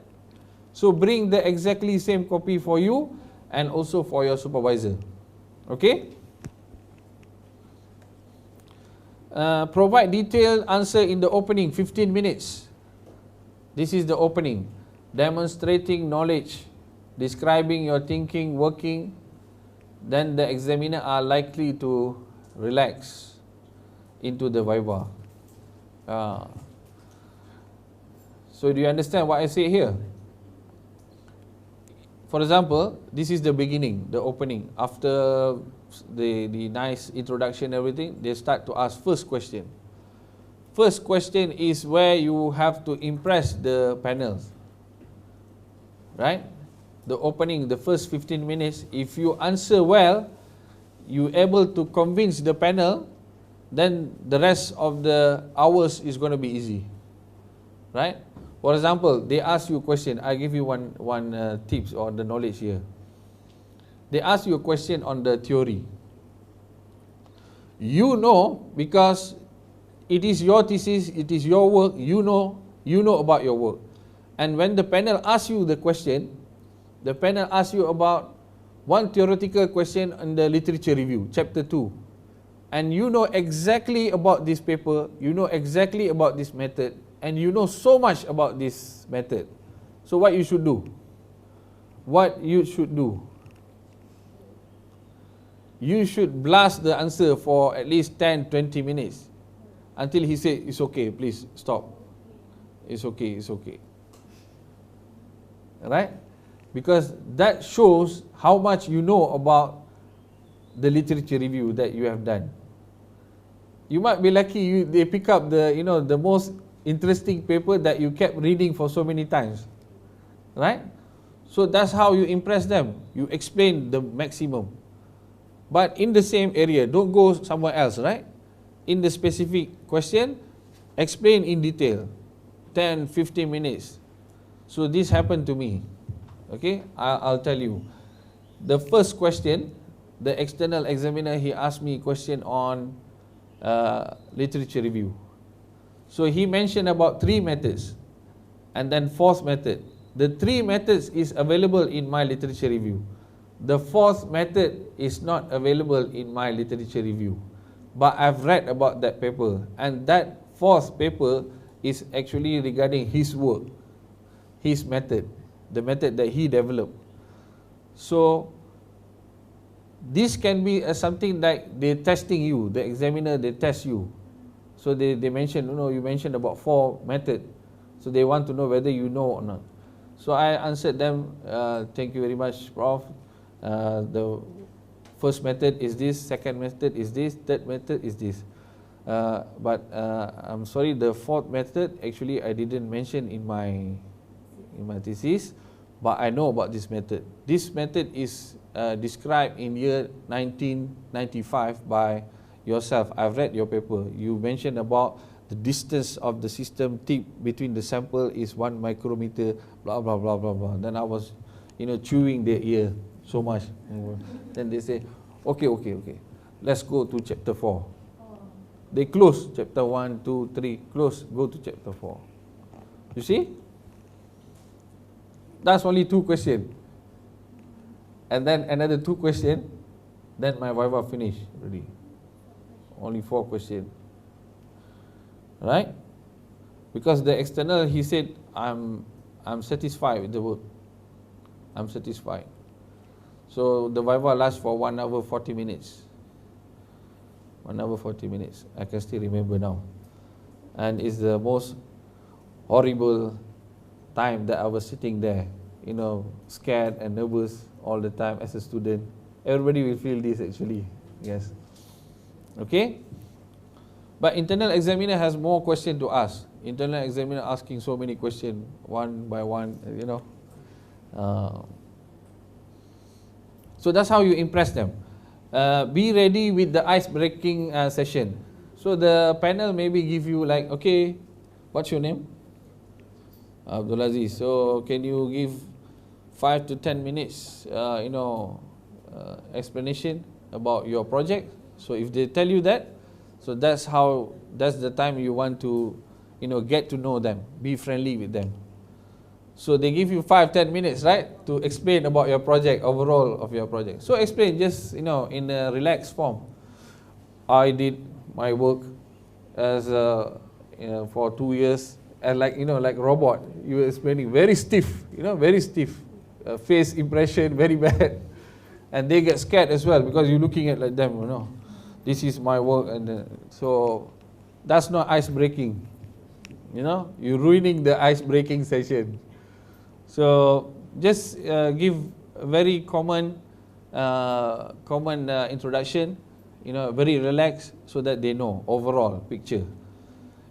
Speaker 1: So bring the exactly same copy for you and also for your supervisor. Okay? Provide detailed answer in the opening, 15 minutes. This is the opening. Demonstrating knowledge, describing your thinking, working. Then the examiner are likely to relax into the Viva. So do you understand what I say here? For example, this is the beginning, the opening. After the nice introduction and everything, they start to ask first question. First question is where you have to impress the panels. Right? The opening, the first 15 minutes, if you answer well, you're able to convince the panel, then the rest of the hours is going to be easy. Right? For example, they ask you a question. I give you one tips or the knowledge here. They ask you a question on the theory. You know because it is your thesis, it is your work, you know about your work. And when the panel asks you the question, the panel asks you about one theoretical question on the literature review, chapter 2. And you know exactly about this paper, you know exactly about this method, and you know so much about this method. So what you should do? What you should do? You should blast the answer for at least 10-20 minutes until he says, it's okay, please stop. It's okay, it's okay. Right? Because that shows how much you know about the literature review that you have done. You might be lucky they pick up the most interesting paper that you kept reading for so many times. Right? So that's how you impress them. You explain the maximum. But in the same area, don't go somewhere else, right? In the specific question, explain in detail, 10-15 minutes. So this happened to me. Okay, I'll tell you. The first question, the external examiner, he asked me a question on literature review. So he mentioned about 3 methods, and then 4th method. The 3 methods is available in my literature review. The 4th method is not available in my literature review. But I've read about that paper, and that 4th paper is actually regarding his work, his method, the method that he developed. So this can be something like they're testing you, the examiner, they test you. So they mentioned, you mentioned about 4 methods. So they want to know whether you know or not. So I answered them, thank you very much, Prof. The first method is this, second method is this, third method is this. But I'm sorry, the 4th method, actually I didn't mention in my thesis, but I know about this method. This method is described in year 1995 by yourself. I've read your paper. You mentioned about the distance of the system tip between the sample is 1 micrometer, blah blah blah blah blah. Then I was, chewing their ear so much. Then they say, okay, let's go to chapter 4. They close chapter 1, 2, 3, close, go to chapter 4. You see? That's only 2 questions. And then another 2 questions, then my Viva finished already. Only 4 questions. Right? Because the external, he said, I'm satisfied with the work. I'm satisfied. So the Viva lasts for 1 hour 40 minutes. 1 hour 40 minutes. I can still remember now. And it's the most horrible time that I was sitting there, scared and nervous all the time as a student. Everybody will feel this actually. Yes. Okay? But internal examiner has more questions to ask. Internal examiner asking so many questions, one by one, So that's how you impress them. Be ready with the ice-breaking session. So the panel maybe give you like, okay, what's your name? Abdul Aziz. So can you give 5 to 10 minutes, explanation about your project? So if they tell you that, so that's the time you want to, get to know them, be friendly with them. So they give you 5-10 minutes, right, to explain about your project, overall of your project. So explain just, in a relaxed form. I did my work as for 2 years, and like robot, you were explaining very stiff, very stiff, face impression very bad, and they get scared as well because you're looking at like them, This is my work, and so that's not ice breaking. You're ruining the ice breaking session. So just give a very common introduction, very relaxed, so that they know overall picture.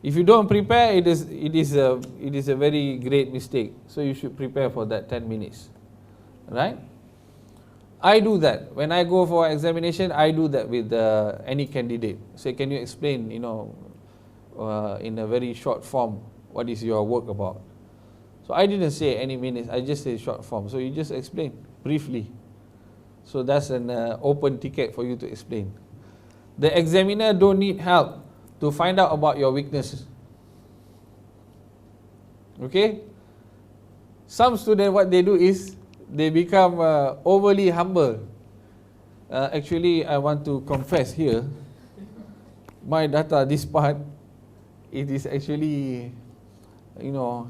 Speaker 1: If you don't prepare, it is a very great mistake. So you should prepare for that 10 minutes, right? I do that when I go for examination. I do that with any candidate. Say, can you explain, in a very short form, what is your work about? So I didn't say any minutes, I just say short form. So you just explain briefly. So that's an open ticket for you to explain. The examiner don't need help to find out about your weaknesses. Okay? Some students, what they do is, they become overly humble. Actually, I want to confess here, my data, this part, it is actually,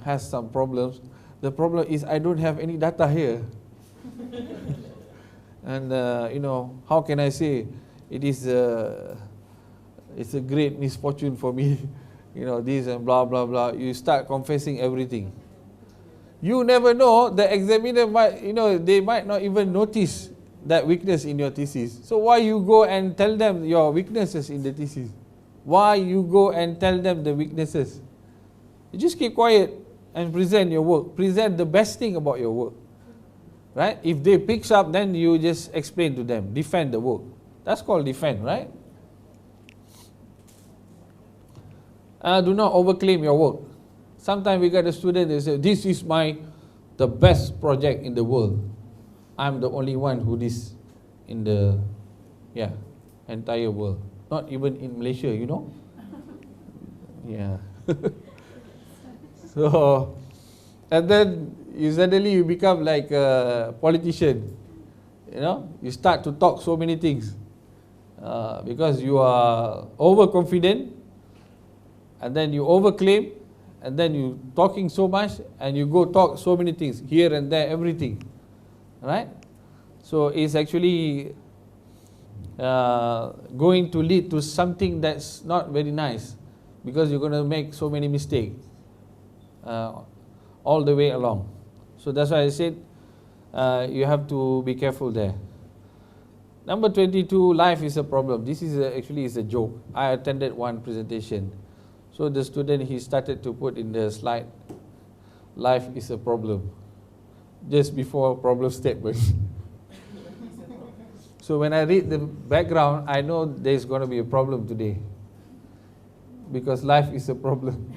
Speaker 1: has some problems. The problem is I don't have any data here. And, how can I say, it's a great misfortune for me, this and blah, blah, blah. You start confessing everything. You never know, the examiner might, they might not even notice that weakness in your thesis. So why you go and tell them your weaknesses in the thesis? Why you go and tell them the weaknesses? You just keep quiet and present your work. Present the best thing about your work. Right? If they picks up, then you just explain to them. Defend the work. That's called defend, right? Do not overclaim your work. Sometimes we get a student, they say, this is the best project in the world. I'm the only one who this in the entire world. Not even in Malaysia, Yeah. So, and then suddenly you become like a politician. You start to talk so many things because you are overconfident, and then you overclaim, and then you talking so much, and you go talk so many things here and there, everything. Right? So it's actually going to lead to something that's not very nice, because you're going to make so many mistakes all the way along. So that's why I said you have to be careful there. Number 22, life is a problem. This is actually a joke. I attended one presentation. So the student, he started to put in the slide, life is a problem, just before problem statement. So when I read the background, I know there's going to be a problem today, because life is a problem.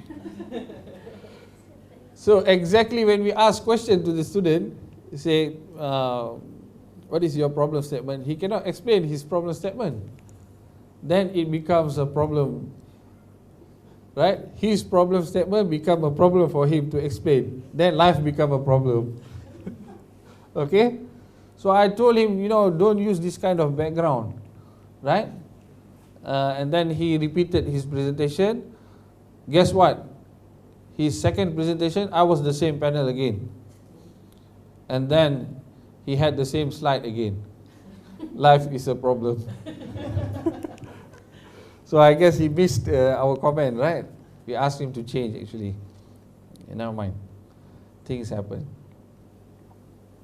Speaker 1: So exactly when we ask question to the student, say, what is your problem statement? He cannot explain his problem statement. Then it becomes a problem. Right? His problem statement become a problem for him to explain. Then life become a problem. Okay? So I told him, don't use this kind of background. Right? And then he repeated his presentation. Guess what? His second presentation, I was the same panel again. And then he had the same slide again. Life is a problem. So I guess he missed our comment, right? We asked him to change, actually. Never mind. Things happen.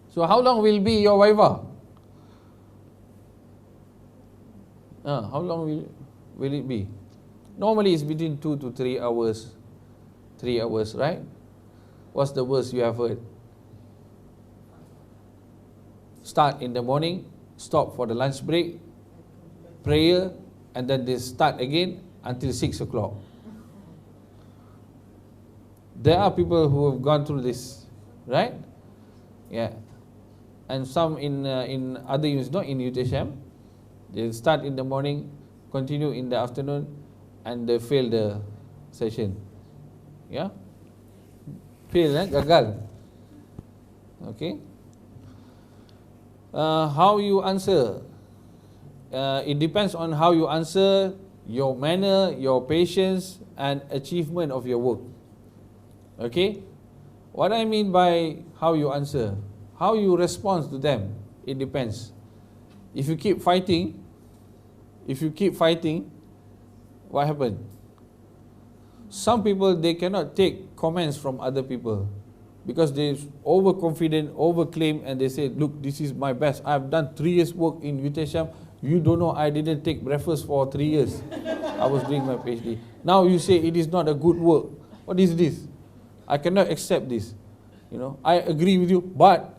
Speaker 1: So how long will be your Viva? How long will it be? Normally it's between 2 to 3 hours. 3 hours, right? What's the worst you have heard? Start in the morning, stop for the lunch break, prayer, and then they start again until 6 o'clock. There are people who have gone through this, right? Yeah. And some in other units, not in UTHM, they start in the morning, continue in the afternoon, and they fail the session. Yeah? Fail, gagal. Okay? How you answer? It depends on how you answer, your manner, your patience, and achievement of your work. Okay? What I mean by how you answer, how you respond to them, it depends. If you keep fighting, what happens? Some people, they cannot take comments from other people because they're overconfident, overclaim, and they say, look, this is my best. I've done 3 years work in UTHM. You don't know, I didn't take breakfast for 3 years. I was doing my PhD. Now you say it is not a good work. What is this? I cannot accept this. I agree with you, but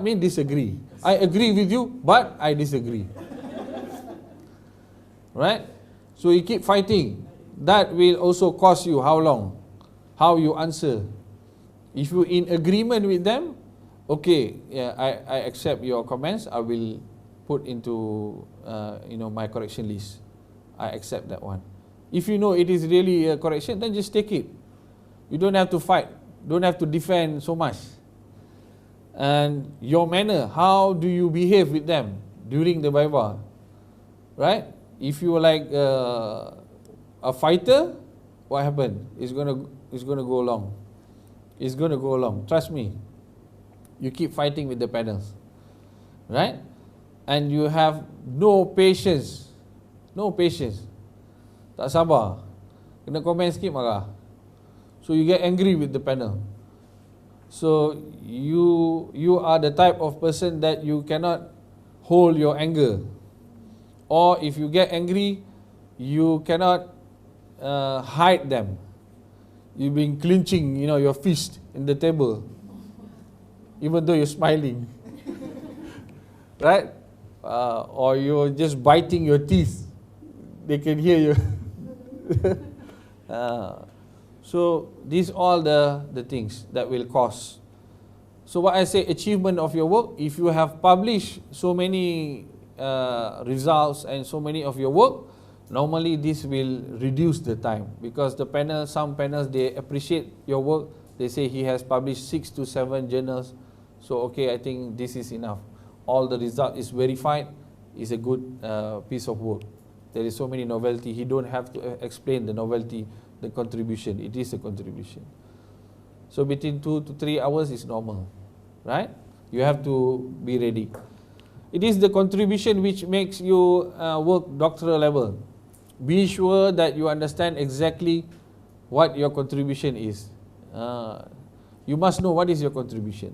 Speaker 1: means disagree. I agree with you, but I disagree. Right? So you keep fighting. That will also cost you how long? How you answer. If you're in agreement with them, okay, I accept your comments, I will put into my correction list. I accept that one. If you know it is really a correction, then just take it. You don't have to fight, don't have to defend so much. And your manner, how do you behave with them during the Viva, right? If you are like a fighter, what happened? It's gonna go along. It's gonna go along. Trust me. You keep fighting with the panels, right? And you have no patience. Tak sabar. Kena komen sikit marah. So you get angry with the panel. So you are the type of person that you cannot hold your anger. Or if you get angry, you cannot hide them. You've been clenching, your fist in the table, even though you're smiling, right? Or you're just biting your teeth. They can hear you. So these all the things that will cause. So what I say, achievement of your work, if you have published so many results and so many of your work, normally this will reduce the time, because the panel, some panels, they appreciate your work. They say he has published 6 to 7 journals, so okay, I think this is enough. All the result is verified, is a good piece of work. There is so many novelty, he don't have to explain the novelty, the contribution. It is a contribution. So between 2 to 3 hours is normal, right? You have to be ready. It is the contribution which makes you work doctoral level. Be sure that you understand exactly what your contribution is. You must know what is your contribution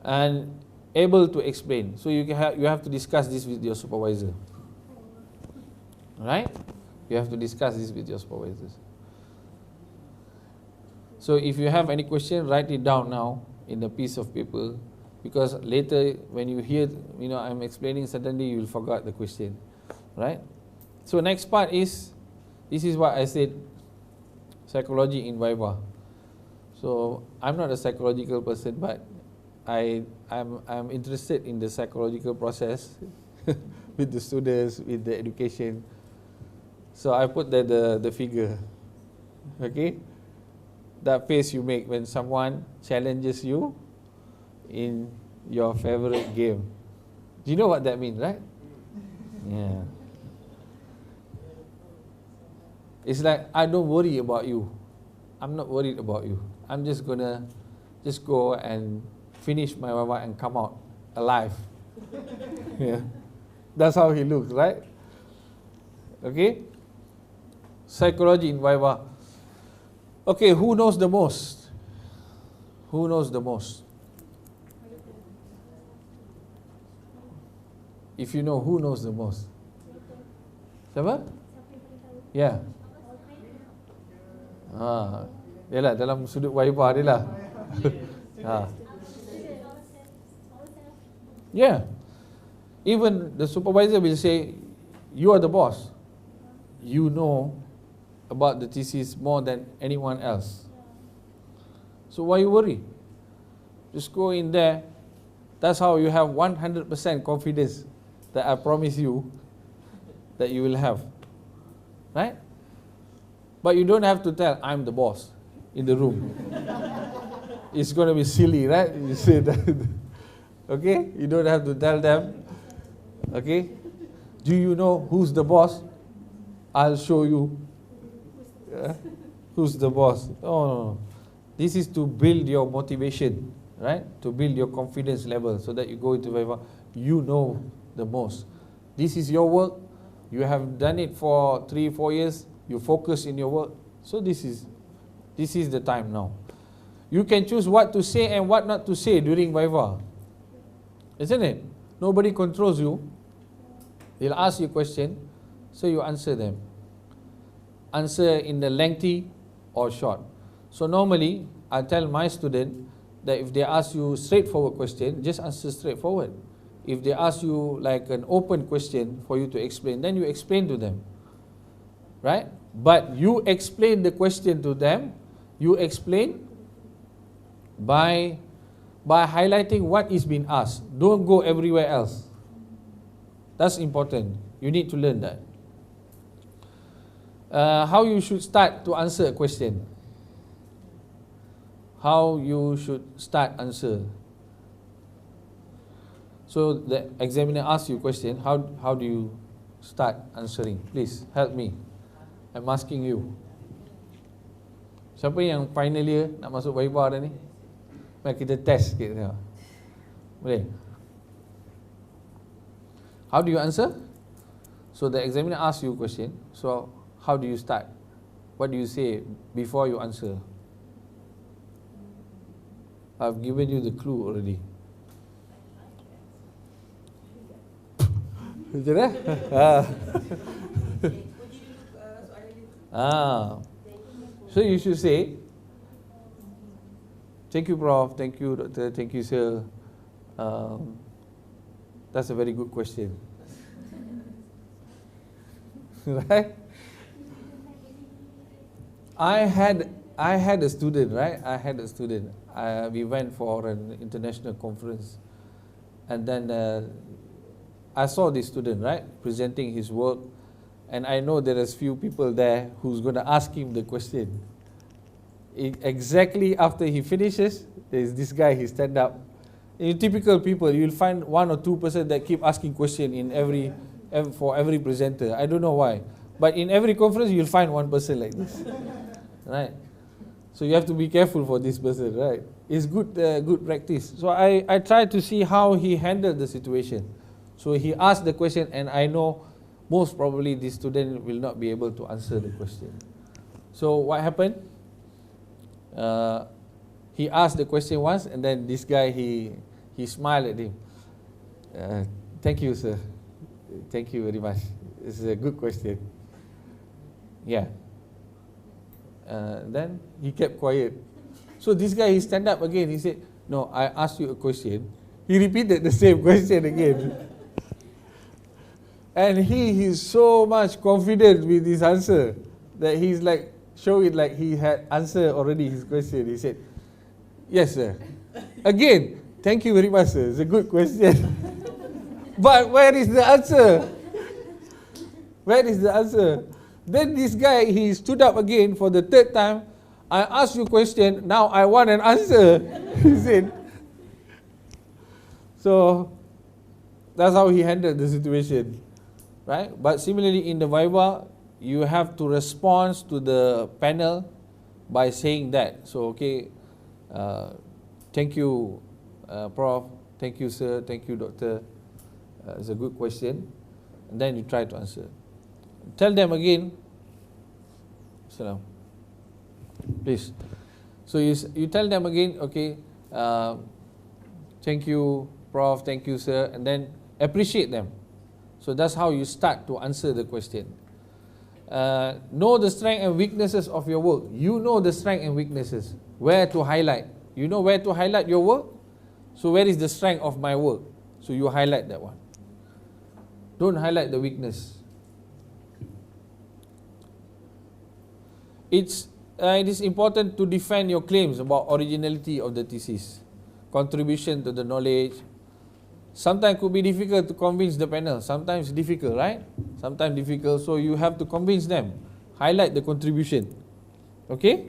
Speaker 1: and able to explain. So you have to discuss this with your supervisor, right? You have to discuss this with your supervisors. So if you have any question, write it down now in a piece of paper, because later when you hear, I'm explaining, suddenly you will forget the question, right? So next part is, this is what I said, psychology in Viva. So I'm not a psychological person, but I'm interested in the psychological process with the students, with the education. So I put the figure, okay? That face you make when someone challenges you in your favorite game. Do you know what that means, right? Yeah. It's like, I don't worry about you. I'm not worried about you. I'm just gonna go and finish my Viva and come out alive. Yeah. That's how he looks, right? Okay? Psychology in Viva. Okay, who knows the most? Who knows the most? If you know, who knows the most? Siapa? Yeah. Yalah, dalam sudut Viva dia lah. Yeah. Even the supervisor will say, you are the boss. You know about the thesis more than anyone else. So why you worry? Just go in there. That's how you have 100% confidence that I promise you that you will have. Right? But you don't have to tell, I'm the boss in the room. It's going to be silly, right? You say that. Okay? You don't have to tell them. Okay? Do you know who's the boss? I'll show you. Who's the boss? Oh, no. This is to build your motivation, right? To build your confidence level so that you go into Viva, you know the most. This is your work. You have done it for 3-4 years. You focus in your work. So this is the time now. You can choose what to say and what not to say during Viva. Isn't it? Nobody controls you. They'll ask you a question, so you answer them. Answer in the lengthy or short. So normally, I tell my student that if they ask you straightforward question, just answer straightforward. If they ask you like an open question for you to explain, then you explain to them. Right? But you explain the question to them, you explain by highlighting what is being asked. Don't go everywhere else. That's important. You need to learn that. How you should start to answer a question. How you should start answer. So the examiner asks you a question, how do you start answering? Please help me. I'm asking you. Siapa yang final year nak masuk Viva dah ni? Mari kita test sikit tengok. Boleh? How do you answer? So the examiner asks you a question. So how do you start? What do you say before you answer? I've given you the clue already. Betul dah? So you should say, thank you, Prof. Thank you, Doctor. Thank you, sir. That's a very good question. Right? I had a student, right? We went for an international conference, and then I saw this student, right, presenting his work, and I know there is few people there who's going to ask him the question. Exactly after he finishes, there's this guy, he stand up. In typical people, you'll find 1 or 2 person that keep asking question in for every presenter. I don't know why, but in every conference you'll find one person like this, right? So you have to be careful for this person, right? It's good practice. So I try to see how he handled the situation. So he asked the question, and I know most probably this student will not be able to answer the question. So what happened? He asked the question once, and then this guy, he smiled at him. Thank you, sir. Thank you very much. It's a good question. Yeah. Then he kept quiet. So this guy, he stand up again. He said, no, I asked you a question. He repeated the same question again. And he is so much confident with his answer that he's like, show it like he had answered already his question. He said, yes, sir. Again, thank you very much, sir. It's a good question. But where is the answer? Where is the answer? Then this guy, he stood up again for the third time. I asked you a question, now I want an answer, he said. So that's how he handled the situation, right? But similarly in the Viva, you have to respond to the panel by saying that. So, okay, thank you, Prof. Thank you, sir. Thank you, Doctor. It's a good question. And then you try to answer. Tell them again. Salam. Please. So you tell them again, okay, thank you, Prof. Thank you, sir. And then appreciate them. So that's how you start to answer the question. Know the strength and weaknesses of your work. You know the strength and weaknesses. Where to highlight. You know where to highlight your work? So where is the strength of my work? So you highlight that one. Don't highlight the weakness. It is important to defend your claims about originality of the thesis, contribution to the knowledge. Sometimes it could be difficult to convince the panel. Sometimes difficult, right? Sometimes difficult, so you have to convince them. Highlight the contribution. Okay?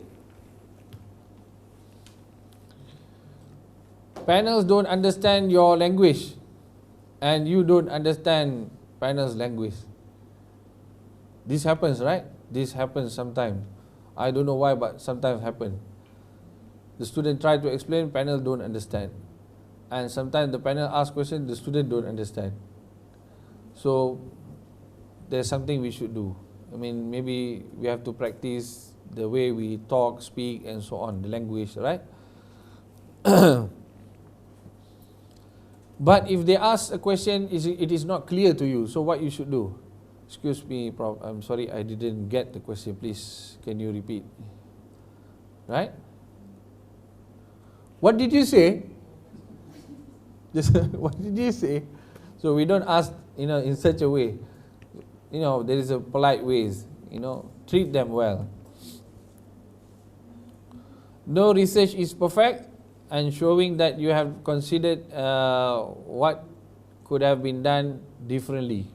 Speaker 1: Panels don't understand your language, and you don't understand panel's language. This happens, right? This happens sometimes. I don't know why, but sometimes happen. The student try to explain, panel don't understand. And sometimes the panel asks questions, the student don't understand. So there's something we should do. I mean, maybe we have to practice the way we talk, speak, and so on, the language, right? But if they ask a question, it is not clear to you, so what you should do? Excuse me, Prof, I'm sorry, I didn't get the question. Please, can you repeat? Right? What did you say? Just what did you say? So we don't ask, in such a way. There is a polite ways. Treat them well. No research is perfect, and showing that you have considered what could have been done differently,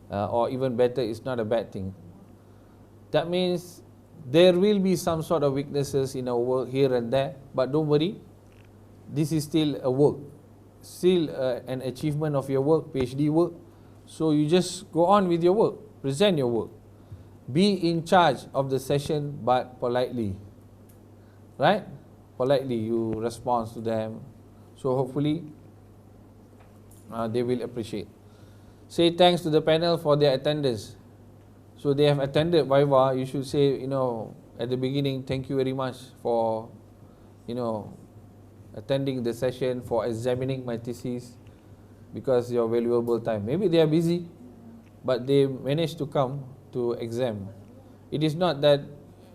Speaker 1: or even better, it's not a bad thing. That means there will be some sort of weaknesses in our work here and there, but don't worry, this is still a work, still an achievement of your work, PhD work. So you just go on with your work, present your work. Be in charge of the session, but politely, right? Politely you respond to them. So hopefully they will appreciate. Say thanks to the panel for their attendance. So they have attended Viva. You should say, at the beginning, thank you very much for, attending the session, for examining my thesis, because your valuable time. Maybe they are busy, but they managed to come to exam. It is not that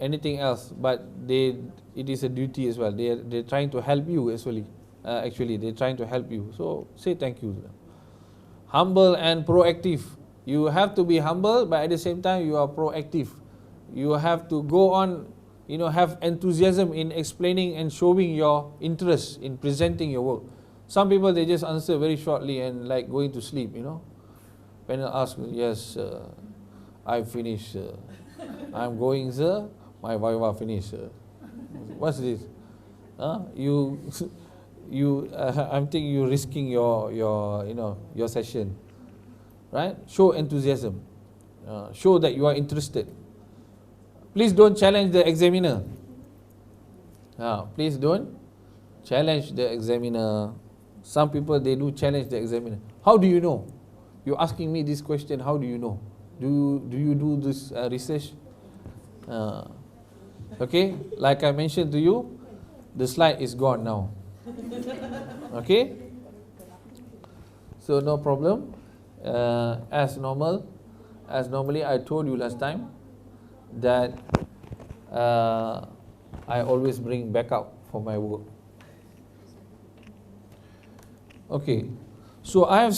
Speaker 1: anything else, but it is a duty as well. They're trying to help you as well. Actually, they're trying to help you. So say thank you. Humble and proactive. You have to be humble, but at the same time you are proactive. You have to go on, have enthusiasm in explaining and showing your interest in presenting your work. Some people, they just answer very shortly and like going to sleep, Panel asks, yes, I finished, sir. I'm going, sir. My Viva finished, sir. What's this? I'm thinking you're risking your session, right? Show enthusiasm. Show that you are interested. Please don't challenge the examiner. Please don't challenge the examiner. Some people, they do challenge the examiner. How do you know? You're asking me this question, how do you know? Do you do this research? Okay, like I mentioned to you, the slide is gone now. Okay, so no problem. As normally I told you last time that I always bring backup for my work. Okay, so I have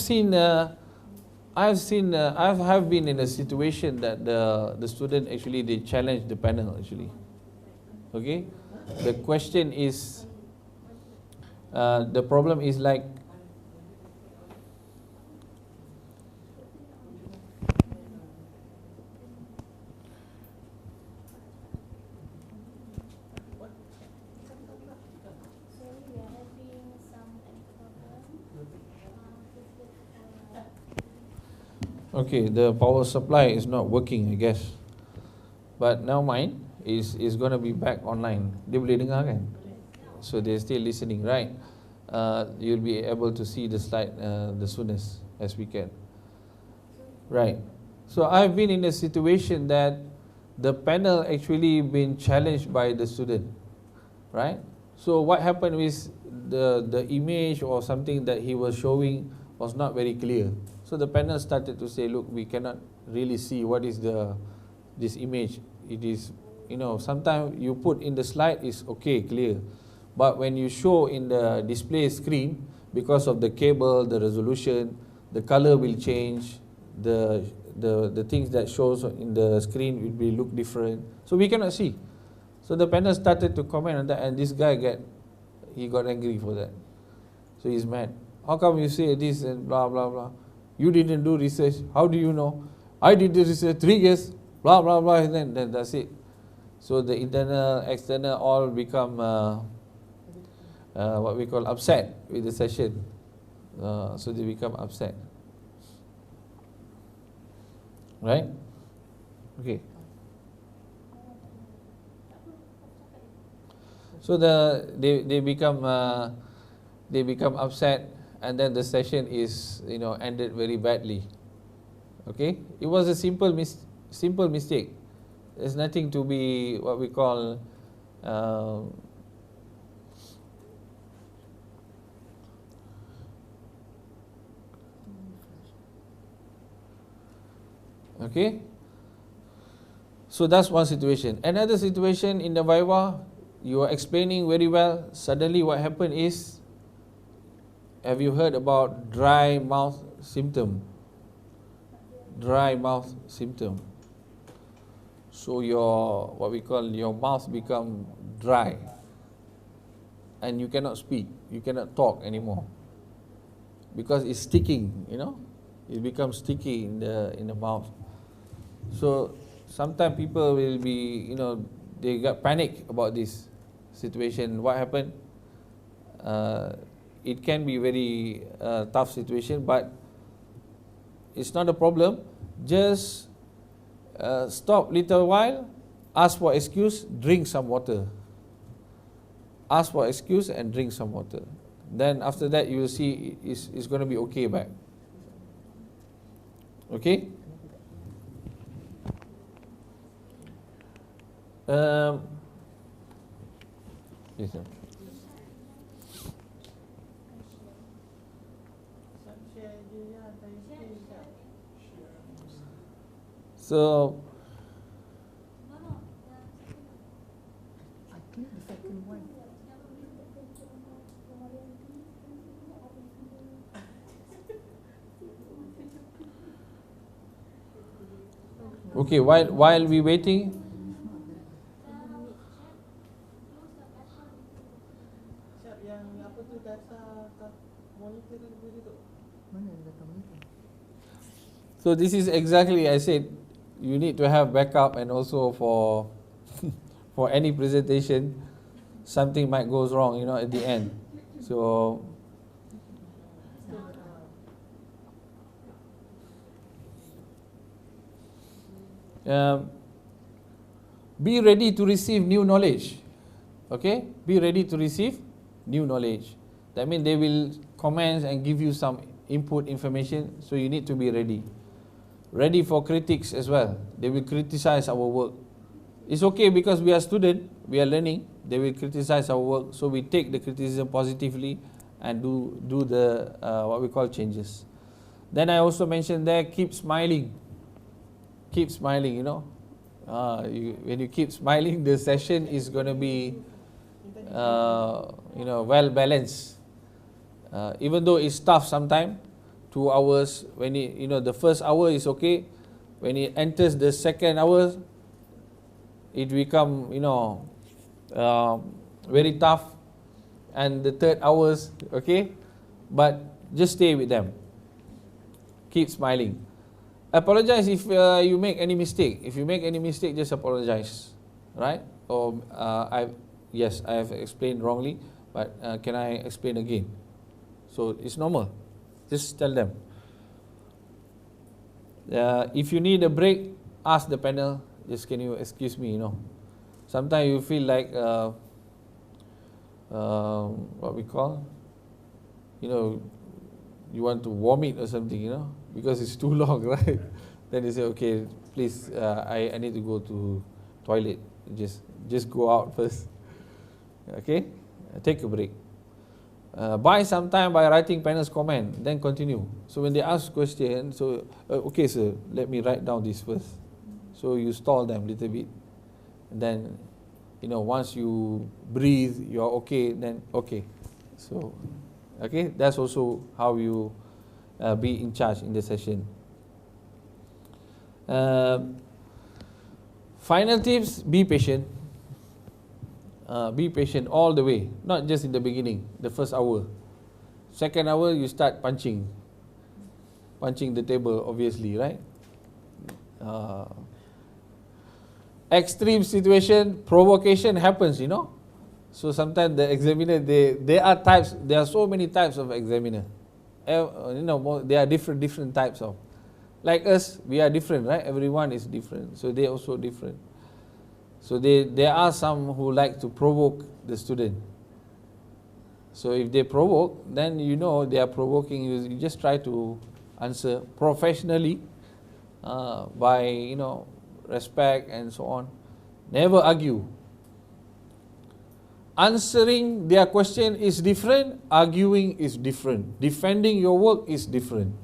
Speaker 1: been in a situation that the student actually, they challenge the panel actually. Okay, the question is, the problem is like, okay, the power supply is not working, I guess. But now mine is going to be back online. Dia boleh dengar kan? So they're still listening, right? You'll be able to see the slide the soonest as we can. Right. So I've been in a situation that the panel actually been challenged by the student, right? So what happened is the image or something that he was showing was not very clear. So the panel started to say, look, we cannot really see what is this image. It is, sometimes you put in the slide is okay, clear. But when you show in the display screen, because of the cable, the resolution, the color will change, the things that shows in the screen will look different. So we cannot see. So the panel started to comment on that, and this guy got angry for that. So he's mad. How come you say this and blah blah blah? You didn't do research. How do you know? I did the research 3 years. Blah blah blah. And then that's it. So the internal, external all become what we call upset with the session. So they become upset. Right? Okay. So they become upset, and then the session is ended very badly. Okay, it was a simple mistake. There's nothing to be what we call okay. So that's one situation. Another situation in the Viva, you are explaining very well. Suddenly what happened is, have you heard about dry mouth symptom? Dry mouth symptom. So your mouth become dry, and you cannot speak, you cannot talk anymore. because it's sticking, it becomes sticky in the mouth. So sometimes people will be, they got panic about this situation. What happened? It can be very tough situation, but it's not a problem. Just stop little while, ask for excuse, drink some water. Ask for excuse and drink some water. Then after that you will see it's going to be okay back. Okay? Yes, sir. So okay, while we waiting, so this is exactly I said you need to have backup, and also for for any presentation something might goes wrong, at the end. So be ready to receive new knowledge. Okay, be ready to receive new knowledge. That means they will comment and give you some input information, so you need to be ready. Ready for critics as well. They will criticize our work. It's okay because we are student, we are learning. They will criticize our work, so we take the criticism positively and do the what we call changes. Then I also mentioned there, keep smiling. Keep smiling, when you keep smiling, the session is going to be well balanced. Even though it's tough sometimes, 2 hours, when the first hour is okay, when it enters the second hour, it become very tough, and the third hours, okay, but just stay with them. Keep smiling. Apologize if you make any mistake. If you make any mistake, just apologize, right? Or I have explained wrongly, but can I explain again? So it's normal. Just tell them. If you need a break, ask the panel. Just can you excuse me? Sometimes you feel like what we call, you want to vomit or something, because it's too long, right? Then you say, okay, please, I need to go to toilet. Just go out first. Okay, take a break. Buy some time by writing panel's comment, then continue. So when they ask question, so okay sir, let me write down this first. So you stall them a little bit, and then once you breathe, you are okay, then okay. So okay, that's also how you be in charge in the session. Final tips: be patient. Be patient all the way, not just in the beginning, the first hour. Second hour, you start punching the table, obviously, right? Extreme situation, provocation happens, So sometimes the examiner, there are so many types of examiner. There are different types of. Like us, we are different, right? Everyone is different, so they also different. So there are some who like to provoke the student. So if they provoke, then they are provoking you. You just try to answer professionally, by respect and so on. Never argue. Answering their question is different, arguing is different. Defending your work is different.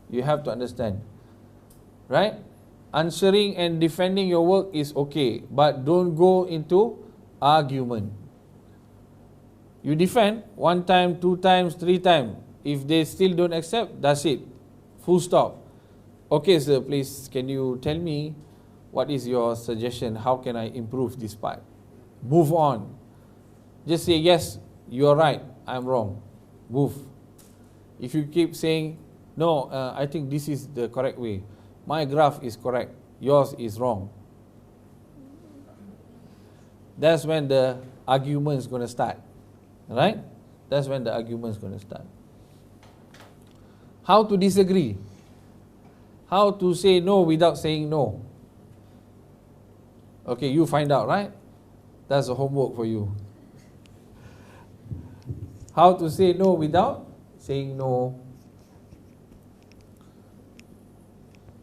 Speaker 1: You have to understand. Right? Answering and defending your work is okay, but don't go into argument. You defend 1 time, 2 times, 3 times. If they still don't accept, that's it. Full stop. Okay sir, please, can you tell me what is your suggestion? How can I improve this part? Move on. Just say, yes, you are right, I'm wrong. Move. If you keep saying, no, I think this is the correct way. My graph is correct. Yours is wrong. That's when the argument is going to start. Right? That's when the argument is going to start. How to disagree? How to say no without saying no? Okay, you find out, right? That's a homework for you. How to say no without saying no?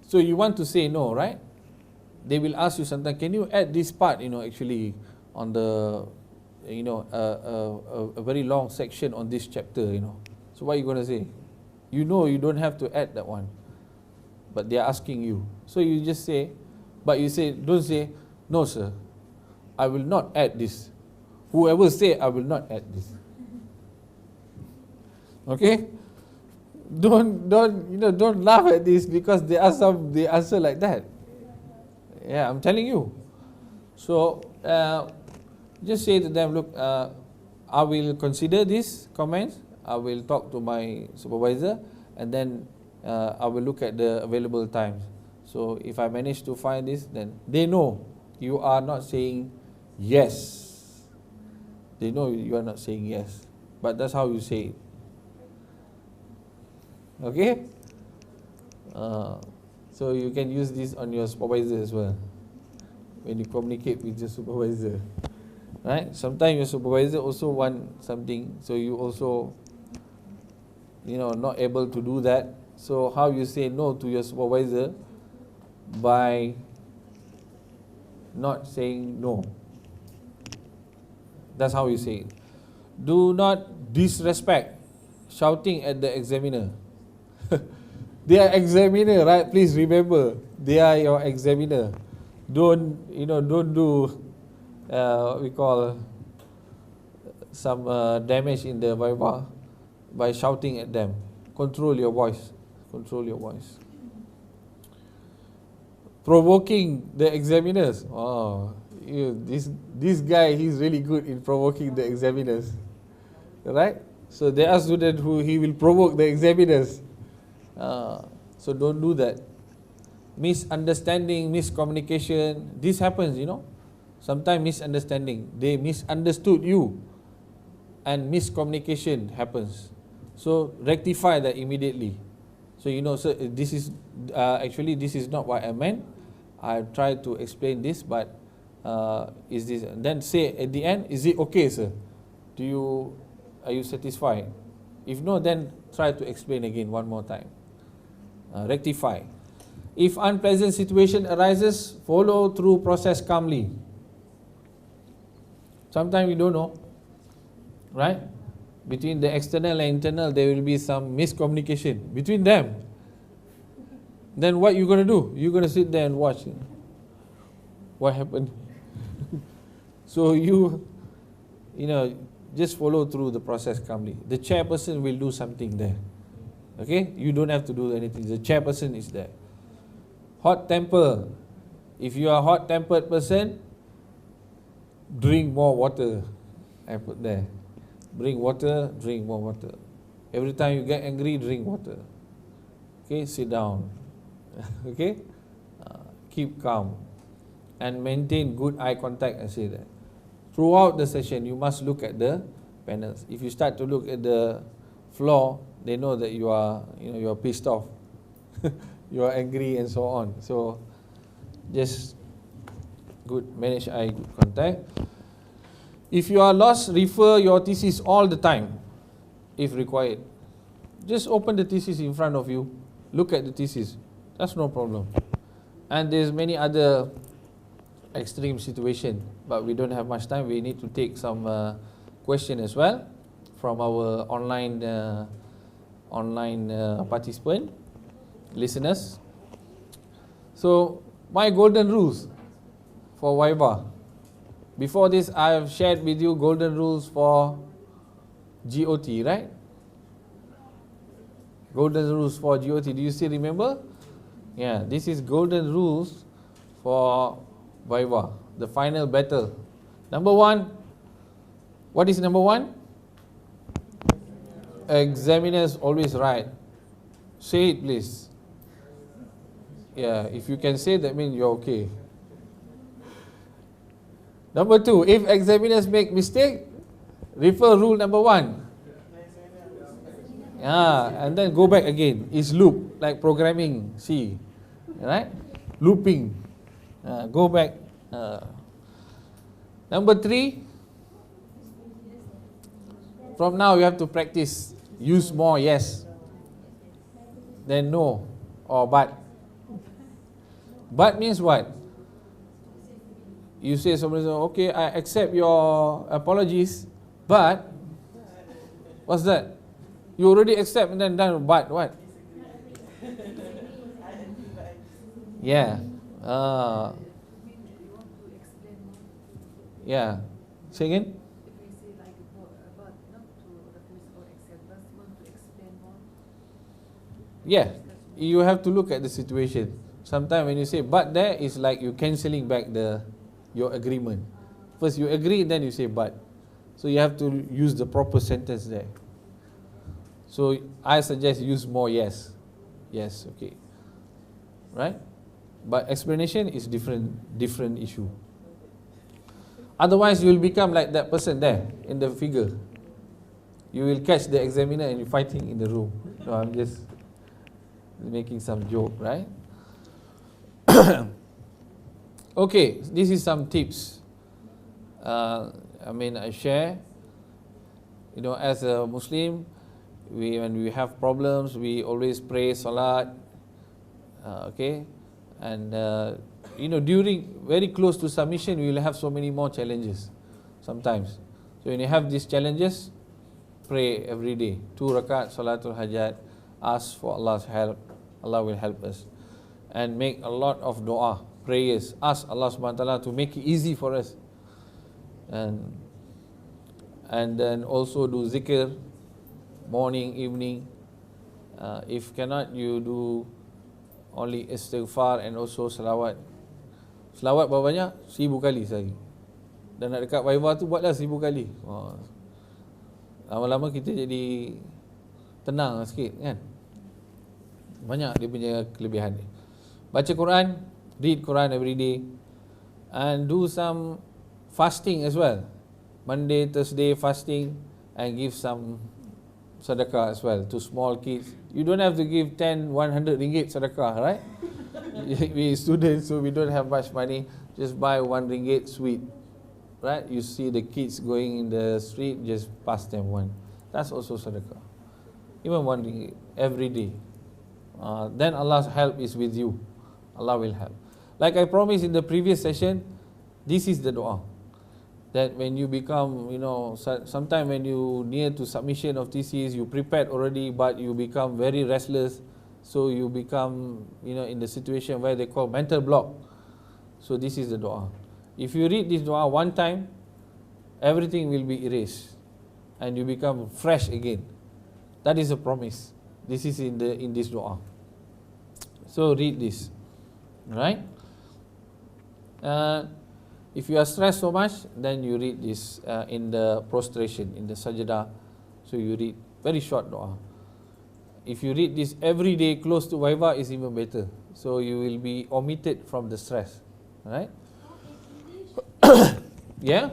Speaker 1: So you want to say no, right? They will ask you sometimes, can you add this part, actually on the, a very long section on this chapter, So what are you going to say? You know you don't have to add that one. But they are asking you. So you just say, don't say, no sir, I will not add this. Whoever say I will not add this. Okay? Don't laugh at this because they answer like that. Yeah, I'm telling you. So just say to them, look, I will consider these comments. I will talk to my supervisor, and then I will look at the available times. So if I manage to find this, then they know you are not saying yes. They know you are not saying yes. But that's how you say it. Okay? So you can use this on your supervisor as well, when you communicate with your supervisor. Right? Sometimes your supervisor also want something, so you also, not able to do that. So how you say no to your supervisor? By not saying no. That's how you say it. Do not disrespect shouting at the examiner. They are examiner, right? Please remember, they are your examiner. Don't do what we call some damage in the Viva by shouting at them. Control your voice. Control your voice. Provoking the examiners. Oh, this guy, he's really good in provoking the examiners. Right? So there are students who he will provoke the examiners. So don't do that. Misunderstanding, miscommunication, this happens, Sometimes misunderstanding. They misunderstood you and miscommunication happens. So rectify that immediately. So so this is actually this is not what I meant. I tried to explain this, but is this? Then say at the end, is it okay, sir? Are you satisfied? If no, then try to explain again one more time. Rectify. If unpleasant situation arises, follow through process calmly. Sometimes we don't know, right? Between the external and internal, there will be some miscommunication between them. Then what you going to do? You're going to sit there and watch. What happened? So just follow through the process calmly. The chairperson will do something there. Okay? You don't have to do anything. The chairperson is there. Hot temper. If you are a hot-tempered person, drink more water. I put there. Drink water, drink more water. Every time you get angry, drink water. Okay, sit down. Okay? Keep calm. And maintain good eye contact, I say that. Throughout the session, you must look at the panels. If you start to look at the floor, they know that you are pissed off. You are angry and so on. So just manage eye contact. If you are lost, refer your thesis all the time, if required. Just open the thesis in front of you, look at the thesis. That's no problem. And there's many other extreme situations, but we don't have much time. We need to take some question as well from our online participant, listeners. So my golden rules for Viva. Before this, I have shared with you golden rules for GOT, right? Golden rules for GOT. Do you still remember? Yeah, this is golden rules for Viva, the final battle. Number one, what is number one? Examiners always right. Say it, please. Yeah, if you can say, that means you're okay. Number 2, if examiners make mistake, refer rule number 1. Yeah, and then go back again. It's loop, like programming C, right? Looping. Go back. Number 3, from now you have to practice. Use more yes than no or but. But means what? You say somebody, okay, I accept your apologies, but what's that? You already accept and then done, but what? Yeah. Yeah. Say again? Yeah. You have to look at the situation. Sometimes when you say but there, is like you cancelling back your agreement. First you agree, then you say but. So you have to use the proper sentence there. So I suggest use more yes. Yes, okay. Right? But explanation is different issue. Otherwise you will become like that person there in the figure. You will catch the examiner and you're fighting in the room. No, I'm just making some joke, right? Okay, this is some tips. I share. As a Muslim, when we have problems, we always pray salat. Okay, and during very close to submission, we will have so many more challenges. Sometimes, so when you have these challenges, pray every day. 2 rakat salatul hajat. Ask for Allah's help. Allah will help us. And make a lot of dua, prayers. Ask Allah subhanahu wa ta'ala to make it easy for us. And then also do zikr, morning, evening. If cannot, you do only istighfar and also salawat. Salawat berapa banyak? 1000 kali sehari. Dan nak dekat Viva tu buatlah 1000 kali. Lama-lama kita jadi tenang sikit kan. Banyak dia punya kelebihan dia. Baca Quran, read Quran every day, and do some fasting as well. Monday, Thursday fasting, and give some sedekah as well to small kids. You don't have to give 10, 100 ringgit sedekah, right? We students, so we don't have much money. Just buy 1 ringgit sweet, right? You see the kids going in the street, just pass them one. That's also sedekah. Even 1 ringgit every day. Then Allah's help is with you. Allah will help. Like I promised in the previous session, this is the dua. That when you become, sometime when you near to submission of thesis, you prepared already, but you become very restless. So you become, in the situation where they call mental block. So this is the dua. If you read this dua one time, everything will be erased, and you become fresh again. That is a promise. This is in this dua. So read this, right? If you are stressed so much, then you read this in the prostration, in the sajda. So you read very short dua. If you read this every day close to Viva, is even better. So you will be omitted from the stress, right? Yeah?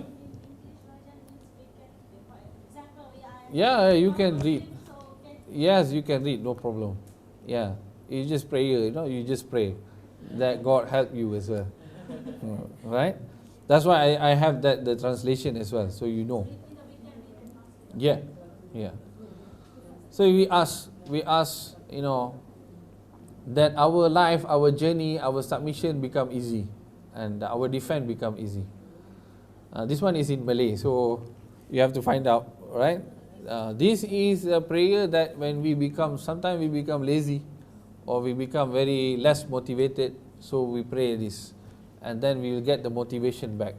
Speaker 1: Yeah, you can read. Yes, you can read, no problem. Yeah, you just pray, you just pray that God help you as well. Right? That's why I have the translation as well, so you know. Yeah, yeah. So we ask, that our life, our journey, our submission become easy, and our defense become easy. This one is in Malay, so you have to find out, right? This is a prayer that when sometimes we become lazy, or we become very less motivated, so we pray this, and then we will get the motivation back.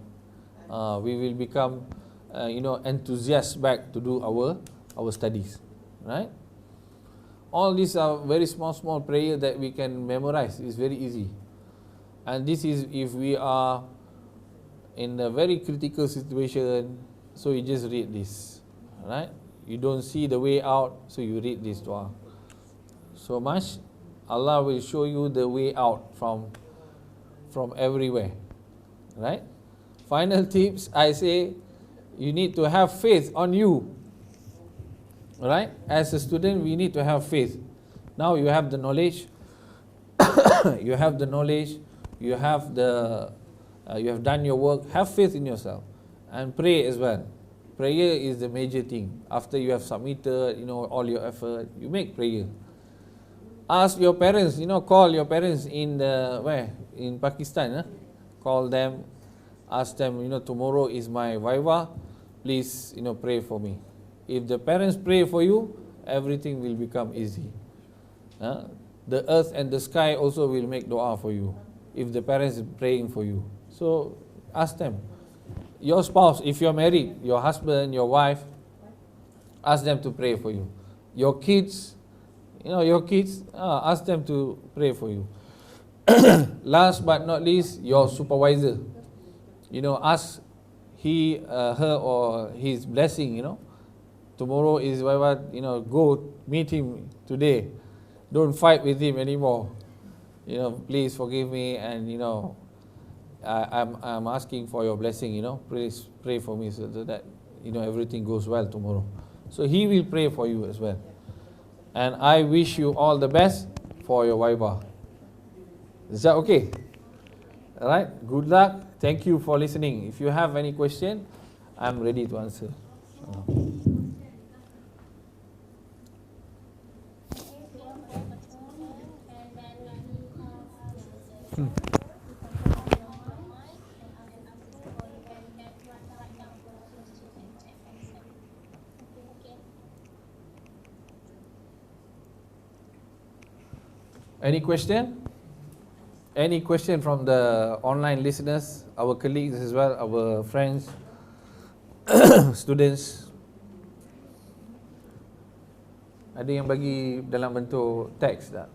Speaker 1: We will become, enthusiastic back to do our studies, right? All these are very small prayer that we can memorize. It's very easy. And this is if we are in a very critical situation, so you just read this, right? you don't see the way out, so you read this dua. So much, Allah will show you the way out from everywhere. Right? Final tips, I say, you need to have faith on you. Right? As a student, we need to have faith. Now you have the knowledge, you have the knowledge, you have done your work. Have faith in yourself and pray as well. Prayer is the major thing. After you have submitted, all your effort, you make prayer. Ask your parents, call your parents in in Pakistan. Call them, ask them, tomorrow is my Viva, please, pray for me. If the parents pray for you, everything will become easy. The earth and the sky also will make dua for you, if the parents are praying for you. So ask them. Your spouse, if you're married, your husband, your wife, ask them to pray for you. Your kids, ask them to pray for you. Last but not least, your supervisor. Ask her or his blessing, Tomorrow is whatever, go meet him today. Don't fight with him anymore. Please forgive me, and I'm asking for your blessing, please pray for me so that everything goes well tomorrow. So he will pray for you as well. And I wish you all the best for your Viva. Is that okay? Alright, good luck. Thank you for listening. If you have any question, I'm ready to answer. Any question? Any question from the online listeners, our colleagues as well, our friends, students? Ada yang bagi dalam bentuk teks tak?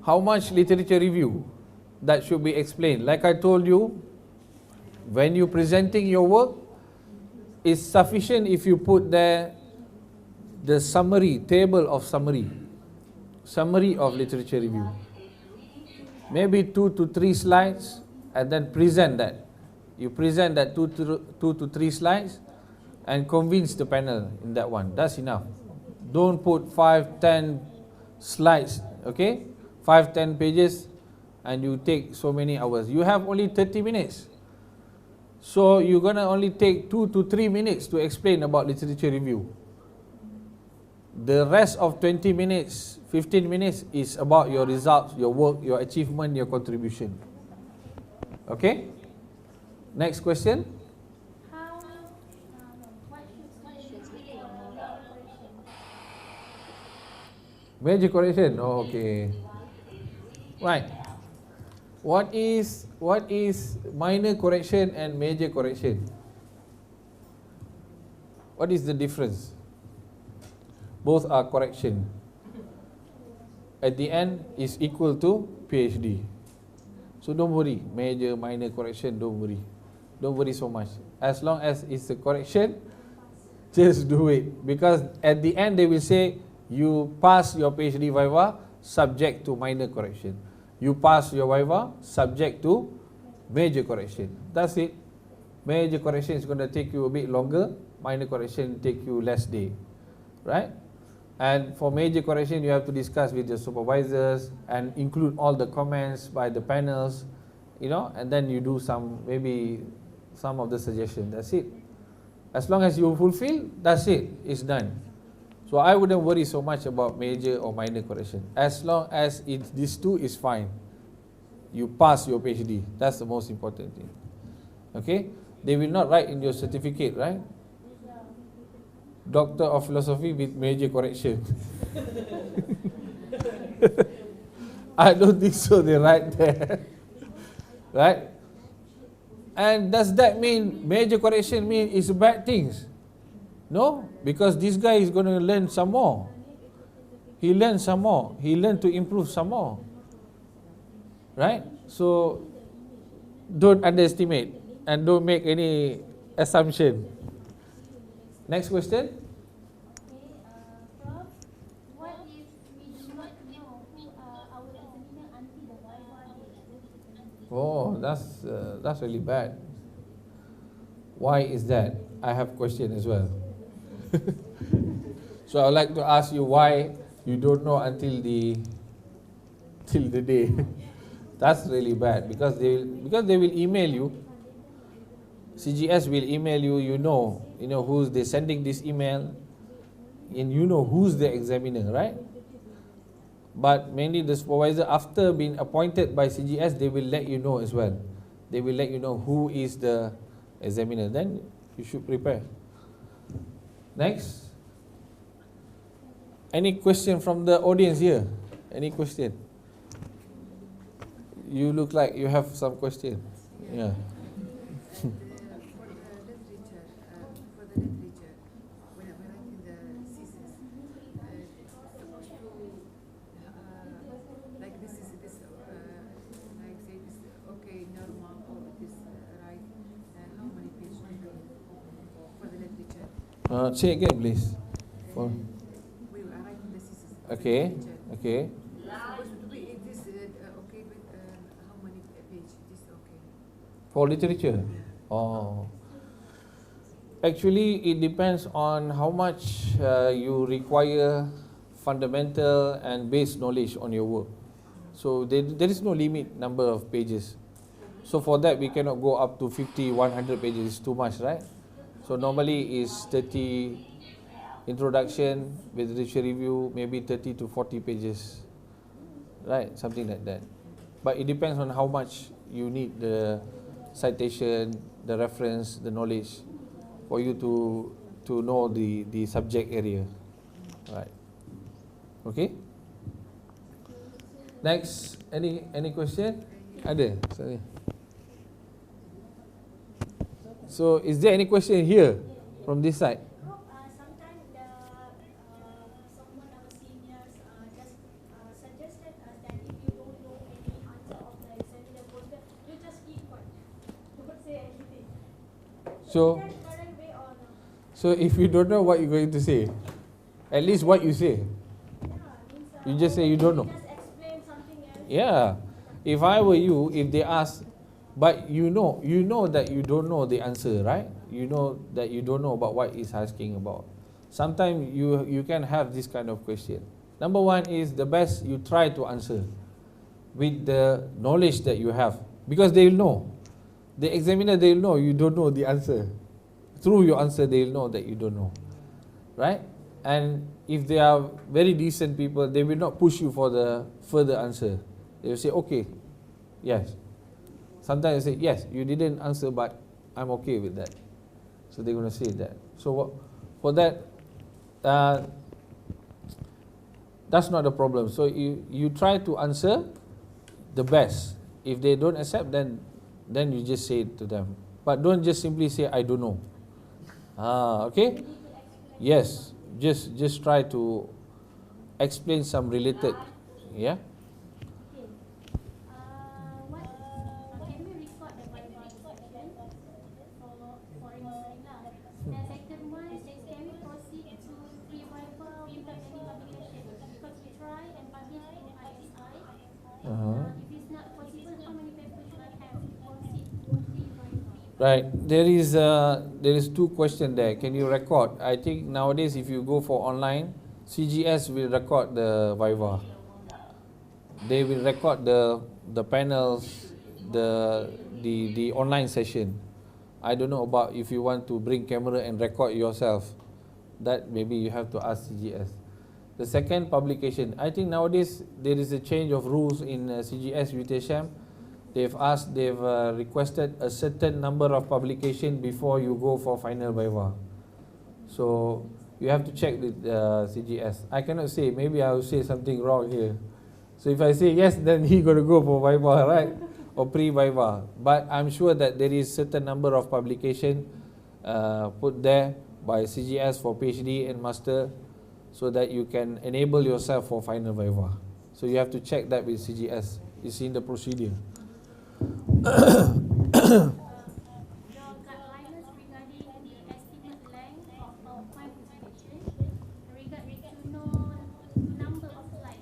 Speaker 1: How much literature review that should be explained? Like I told you, when you presenting your work, it's sufficient if you put there the summary, table of summary of literature review. Maybe 2 to 3 slides, and then present that. You present that 2 to 3 slides and convince the panel in that one. That's enough. Don't put 5, 10 slides, okay? 5, 10 pages, and you take so many hours. You have only 30 minutes. So you're going to only take 2 to 3 minutes to explain about literature review. The rest of 20 minutes, 15 minutes is about your results, your work, your achievement, your contribution. Okay? Next question. Major correction. Oh, okay. Right. What is minor correction and major correction? What is the difference? Both are correction. At the end is equal to PhD. So don't worry, major, minor correction, don't worry. Don't worry so much. As long as it's a correction, just do it. Because at the end they will say, you pass your PhD Viva subject to minor correction. You pass your Viva subject to major correction. That's it. Major correction is going to take you a bit longer. Minor correction take you less day. Right? And for major correction, you have to discuss with your supervisors and include all the comments by the panels, and then you do maybe some of the suggestions. That's it. As long as you fulfill, that's it. It's done. So I wouldn't worry so much about major or minor correction. As long as these two is fine. You pass your PhD. That's the most important thing. Okay? They will not write in your certificate, right? Doctor of Philosophy with major correction. I don't think so, they write there. Right? And does that mean major correction mean it's bad things? No, because this guy is going to learn some more. He learned some more. He learned to improve some more. right? So don't underestimate and don't make any assumption. Next question.
Speaker 2: Okay, Prof, what if we do not know who our examiner until the Viva day?
Speaker 1: Oh, that's really bad. Why is that? I have question as well. So I would like to ask you why you don't know until the till the day. That's really bad because they will email you. CGS will email you. You know who's they sending this email, and you know who's the examiner, right? But mainly the supervisor, after being appointed by CGS, they will let you know as well. They will let you know who is the examiner. Then you should prepare. Next. Any question from the audience here? Any question? You look like you have some question. Yeah.
Speaker 3: For the literature, when I'm writing the thesis, it's supposed to, like this is this, like say this, okay, normal, or this right, how many pages for the literature?
Speaker 1: Say again, please. For,
Speaker 3: We are writing the thesis.
Speaker 1: okay.
Speaker 3: The literature.
Speaker 1: Okay.
Speaker 3: Supposed to be this okay, but how many pages? This okay?
Speaker 1: For literature. Oh. Actually, it depends on how much you require fundamental and base knowledge on your work. So there is no limit number of pages. So for that, we cannot go up to 50, 100 pages. It's too much, right? So normally it's 30 introduction with literature review, maybe 30 to 40 pages, right? Something like that. But it depends on how much you need the citation, the reference, the knowledge for you to know the subject area, right? Okay. Next, any question? Ada? Sorry. So, is there any question here from this side?
Speaker 2: Prof, sometimes someone our seniors just suggested us that if you don't know any answer of the examiner question, you just keep quiet. Don't say anything.
Speaker 1: So,
Speaker 2: Is that correct way or no?
Speaker 1: so if you don't know what you're going to say, at least what you say,
Speaker 2: Yeah, means
Speaker 1: you just say you don't know.
Speaker 2: just explain something else.
Speaker 1: Yeah. If I were you, if they ask, but you know that you don't know the answer, right? You know that you don't know about what he's asking about. Sometimes you can have this kind of question. Number one is the best you try to answer with the knowledge that you have, because they will know. The examiner, they will know you don't know the answer. Through your answer, they will know that you don't know, right? And if they are very decent people, they will not push you for the further answer. They will say, okay, yes. Sometimes they say, yes, you didn't answer, but I'm okay with that. So they're going to say that. So for that, that's not a problem. So you try to answer the best. If they don't accept, then you just say it to them. But don't just simply say, I don't know. Okay? Yes, just try to explain some related. Yeah?
Speaker 2: What can we record the Viva discussion for instance lah? The second one is can we proceed to pre-Viva without any publication? Because we try and publish in ISI. If it's not possible, how many papers should I have to proceed to pre-Viva?
Speaker 1: Right. There is two questions there. Can you record? I think nowadays if you go for online, CGS will record the Viva. They will record the panels, the online session. I don't know about if you want to bring camera and record yourself. That maybe you have to ask CGS. The second publication, I think nowadays there is a change of rules in CGS UTHM. They've requested a certain number of publication before you go for final Viva. So you have to check with CGS. I cannot say, maybe I will say something wrong here. So if I say yes, then he got to go for Viva, right? Or pre-Viva. But I'm sure that there is certain number of publication put there by CGS for PhD and Master, so that you can enable yourself for final Viva. So you have to check that with CGS It's in the procedure.
Speaker 2: Your guidelines regarding the estimate length of PowerPoint presentation, regarding to know number of slides.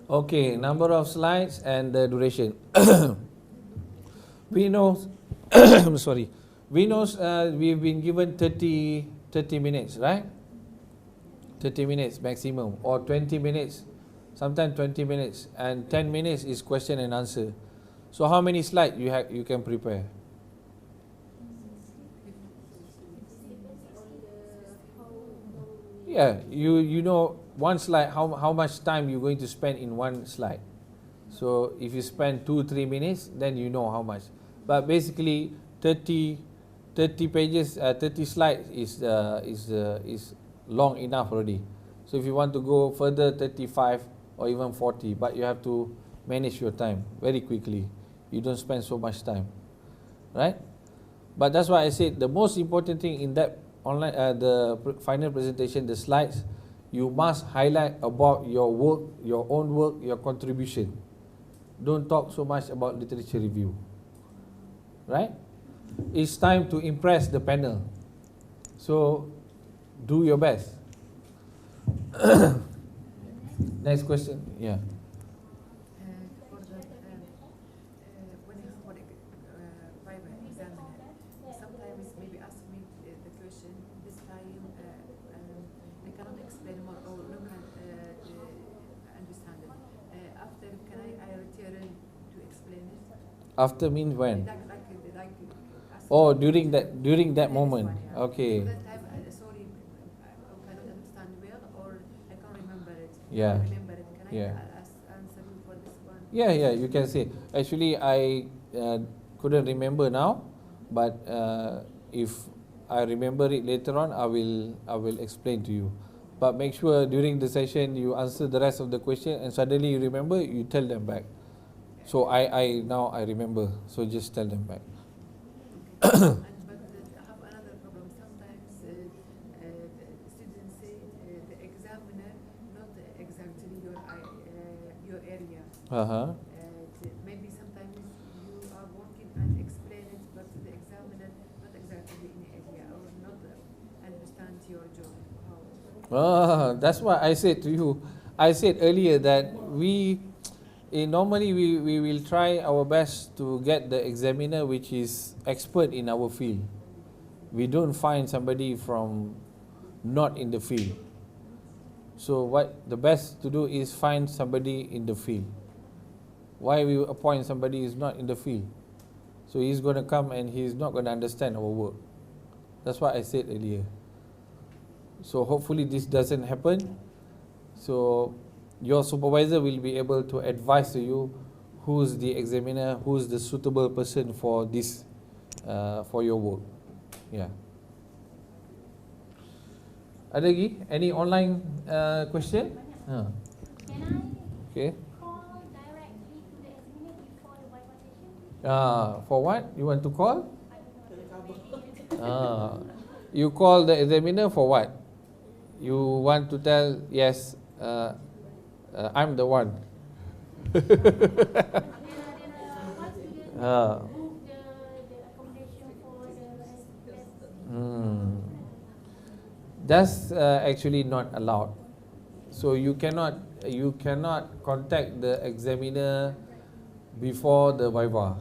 Speaker 1: Okay, number of slides and the duration. We know, sorry, we know we've been given 30 minutes, right? 30 minutes maximum, or 20 minutes, sometimes 20 minutes, and 10 minutes is question and answer. So how many slides you can prepare? Yeah, you know one slide, how much time you're going to spend in one slide. So if you spend 2-3 minutes, then you know how much. But basically 30 pages, 30 slides is long enough already. So if you want to go further, 35 or even 40, but you have to manage your time very quickly. You don't spend so much time, right? But that's why I said the most important thing in that online, final presentation, the slides, you must highlight about your work, your own work, your contribution. Don't talk so much about literature review, right? It's time to impress the panel. So do your best. Next question. Yeah.
Speaker 3: For the when you for Viva examiner, sometimes maybe ask me the question. This time I cannot explain more or look at understand it. After can I return to explain it?
Speaker 1: After means when?
Speaker 3: Like ask
Speaker 1: Oh,
Speaker 3: me
Speaker 1: during that
Speaker 3: this
Speaker 1: moment.
Speaker 3: one, yeah.
Speaker 1: Okay.
Speaker 3: That time, sorry, I cannot understand well or I can't remember it.
Speaker 1: Yeah.
Speaker 3: Remember it. Can
Speaker 1: Yeah.
Speaker 3: I answer you for this one?
Speaker 1: Yeah, you can say. Actually, I couldn't remember now, but if I remember it later on, I will explain to you. But make sure during the session you answer the rest of the question, and suddenly you remember, you tell them back. So I now I remember, so just tell them back.
Speaker 3: But I have another problem. Sometimes the students say the examiner not exactly your area. Maybe sometimes you are working and explain it, but the examiner not exactly in the area or not understand your job.
Speaker 1: That's what I said to you. I said earlier that normally we will try our best to get the examiner which is expert in our field. We don't find somebody from not in the field. So what the best to do is find somebody in the field. Why we appoint somebody who is not in the field? So he's going to come and he's not going to understand our work. That's what I said earlier. So hopefully this doesn't happen. So your supervisor will be able to advise to you who's the examiner, who's the suitable person for this, for your work. Yeah. Ada lagi? Any online question?
Speaker 2: Can
Speaker 1: Okay.
Speaker 2: I call directly to the examiner before the Viva session?
Speaker 1: For what? You want to call?
Speaker 2: I don't know.
Speaker 1: You call the examiner for what? You want to tell, yes, I'm the one.
Speaker 2: Once student book the accommodation for the
Speaker 1: That's actually not allowed. So you cannot contact the examiner before the Viva.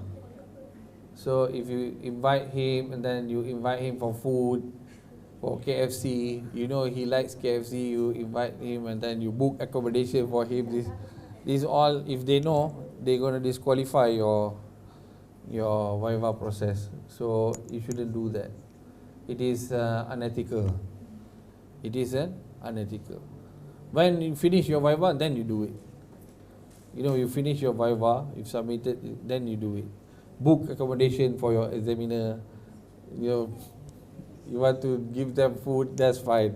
Speaker 1: So if you invite him and then you invite him for food, for KFC, you know he likes KFC, you invite him and then you book accommodation for him. This all, if they know, they're going to disqualify your Viva process. So you shouldn't do that. It is unethical. It is unethical. When you finish your Viva, then you do it. You know, you finish your Viva, you've submitted, then you do it. Book accommodation for your examiner. You know, you want to give them food, that's fine,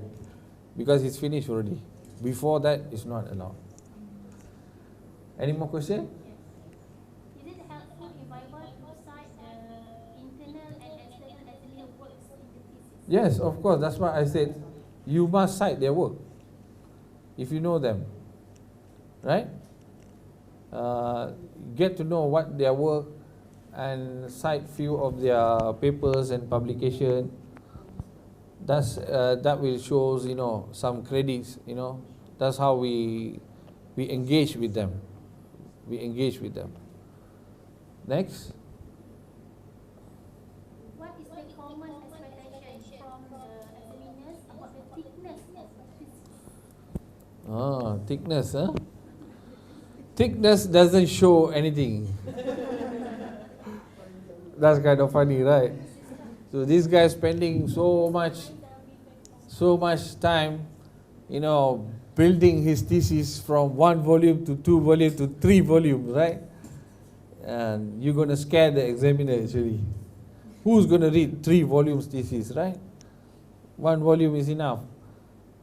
Speaker 1: because it's finished already. Before that, it's not allowed. Any more question?
Speaker 2: Is it helpful if Viva to cite internal and external examiner works in the thesis?
Speaker 1: Yes, of course. That's why I said you must cite their work if you know them, right? get to know what their work and cite few of their papers and publication. That will shows, you know, some credits, you know. That's how we engage with them. We engage with them. Next.
Speaker 2: What is the common expectation from the examiners about the thickness of the thesis?
Speaker 1: Thickness, huh? Thickness doesn't show anything. That's kind of funny, right? So this guy spending so much time, you know, building his thesis from 1 volume to 2 volume to 3 volumes, right? And you're going to scare the examiner actually. Who's going to read 3 volumes thesis, right? 1 volume is enough.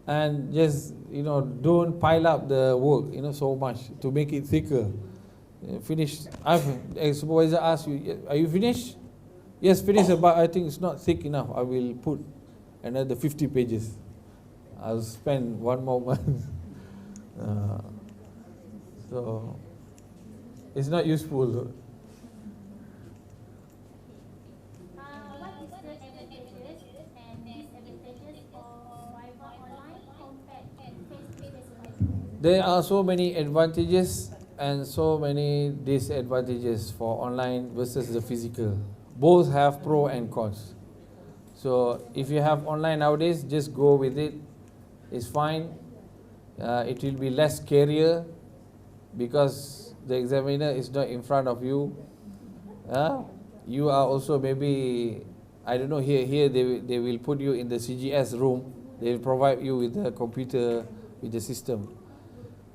Speaker 1: And just, you know, don't pile up the work, you know, so much to make it thicker. Finish. The supervisor asks you, are you finished? Yes, finished, but I think it's not thick enough. I will put another 50 pages. I'll spend 1 more month. So it's not useful.
Speaker 2: What is the advantages and disadvantages of Viva online compared to face-to-face Viva?
Speaker 1: There are so many advantages and so many disadvantages for online versus the physical. Both have pro and cons. So if you have online nowadays, just go with it. It's fine. It will be less scarier because the examiner is not in front of you. You are also maybe, I don't know, here they will put you in the CGS room. They will provide you with the computer, with the system.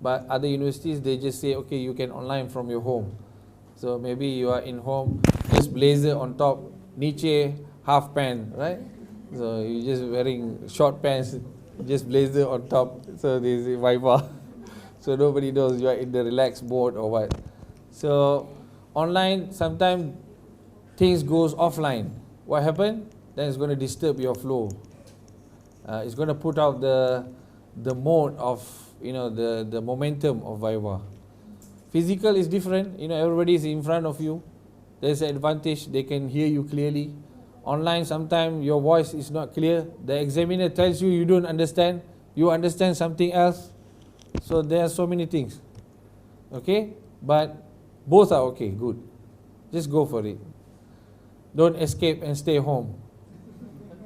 Speaker 1: But other universities, they just say, okay, you can online from your home. So maybe you are in home, just blazer on top, niche, half pant, right? So you just wearing short pants, just blazer on top. So they say Viva. So nobody knows you are in the relaxed mode or what. So online, sometimes things goes offline. What happened? Then it's going to disturb your flow. It's going to put out the mode of, you know, the momentum of Viva. Physical is different. You know, everybody is in front of you. There's an advantage. They can hear you clearly. Online, sometimes your voice is not clear. The examiner tells you don't understand. You understand something else. So there are so many things. Okay? But both are okay, good. Just go for it. Don't escape and stay home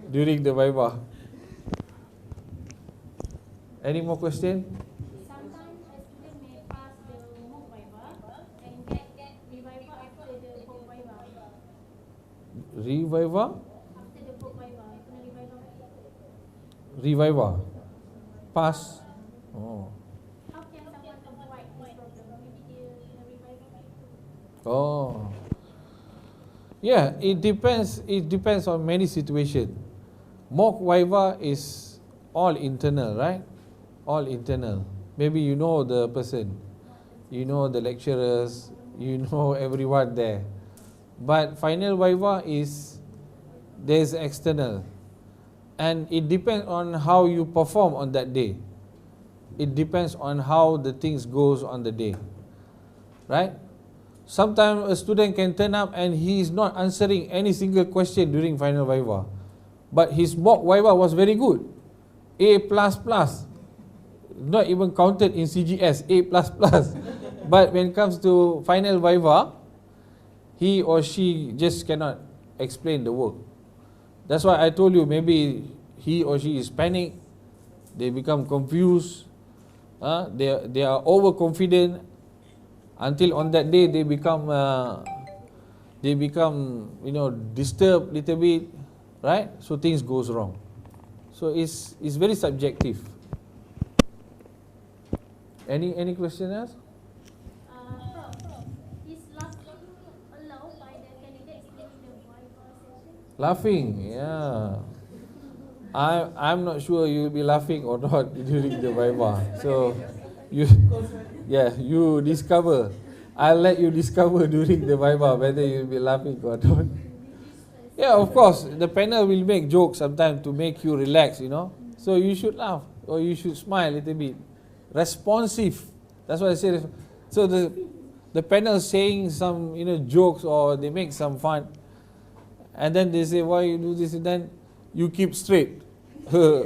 Speaker 1: during the Viva. Any more questions?
Speaker 2: Sometimes a student may pass the mock Viva and get reviva after the book Viva.
Speaker 1: Reviva?
Speaker 2: After the book Viva, kena reviva.
Speaker 1: Reviva. Pass. Oh.
Speaker 2: How can someone avoid this problem? Maybe dia kena reviva.
Speaker 1: Oh. Yeah, it depends. It depends on many situations. Mock Viva is all internal, right? All internal. Maybe you know the person, you know the lecturers, you know everyone there. But final Viva is, there's external. And it depends on how you perform on that day. It depends on how the things goes on the day. Right? Sometimes a student can turn up and he is not answering any single question during final Viva. But his mock Viva was very good. A++. Not even counted in CGS, A++. But when it comes to final Viva, he or she just cannot explain the work. That's why I told you, maybe he or she is panicked, they become confused, they are overconfident, until on that day they become disturbed little bit, right? So things goes wrong. So it's very subjective. Any question else?
Speaker 2: Prof, is laughing allowed by the candidates during the Viva session?
Speaker 1: Laughing, yeah. I'm not sure you'll be laughing or not during the Viva. So you discover. I'll let you discover during the Viva whether you'll be laughing or not. Yeah, of course, the panel will make jokes sometimes to make you relax, you know. So you should laugh or you should smile a little bit. Responsive. That's what I said. So the panel saying some jokes, or they make some fun, and then they say, why you do this, and then you keep straight. So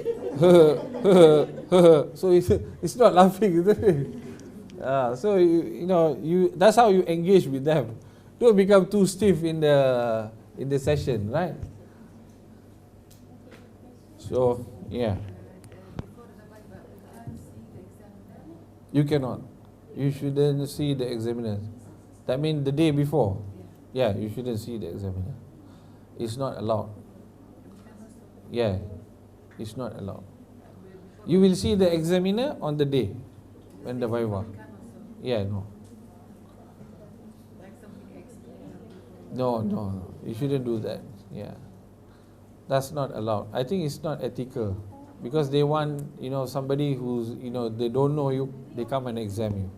Speaker 1: it's not laughing, isn't it? So you that's how you engage with them. Don't become too stiff in the session, right? So yeah,
Speaker 3: Before the Viva, we can't see the examiner.
Speaker 1: you cannot. You shouldn't see the examiner. That means the day before. Yeah, you shouldn't see the examiner. It's not allowed. Yeah, it's not allowed. You will see the examiner on the day when the Viva. Yeah, no.
Speaker 3: Like something explained.
Speaker 1: No. You shouldn't do that. Yeah. That's not allowed. I think it's not ethical, because they want, somebody who's, they don't know you, they come and examine you.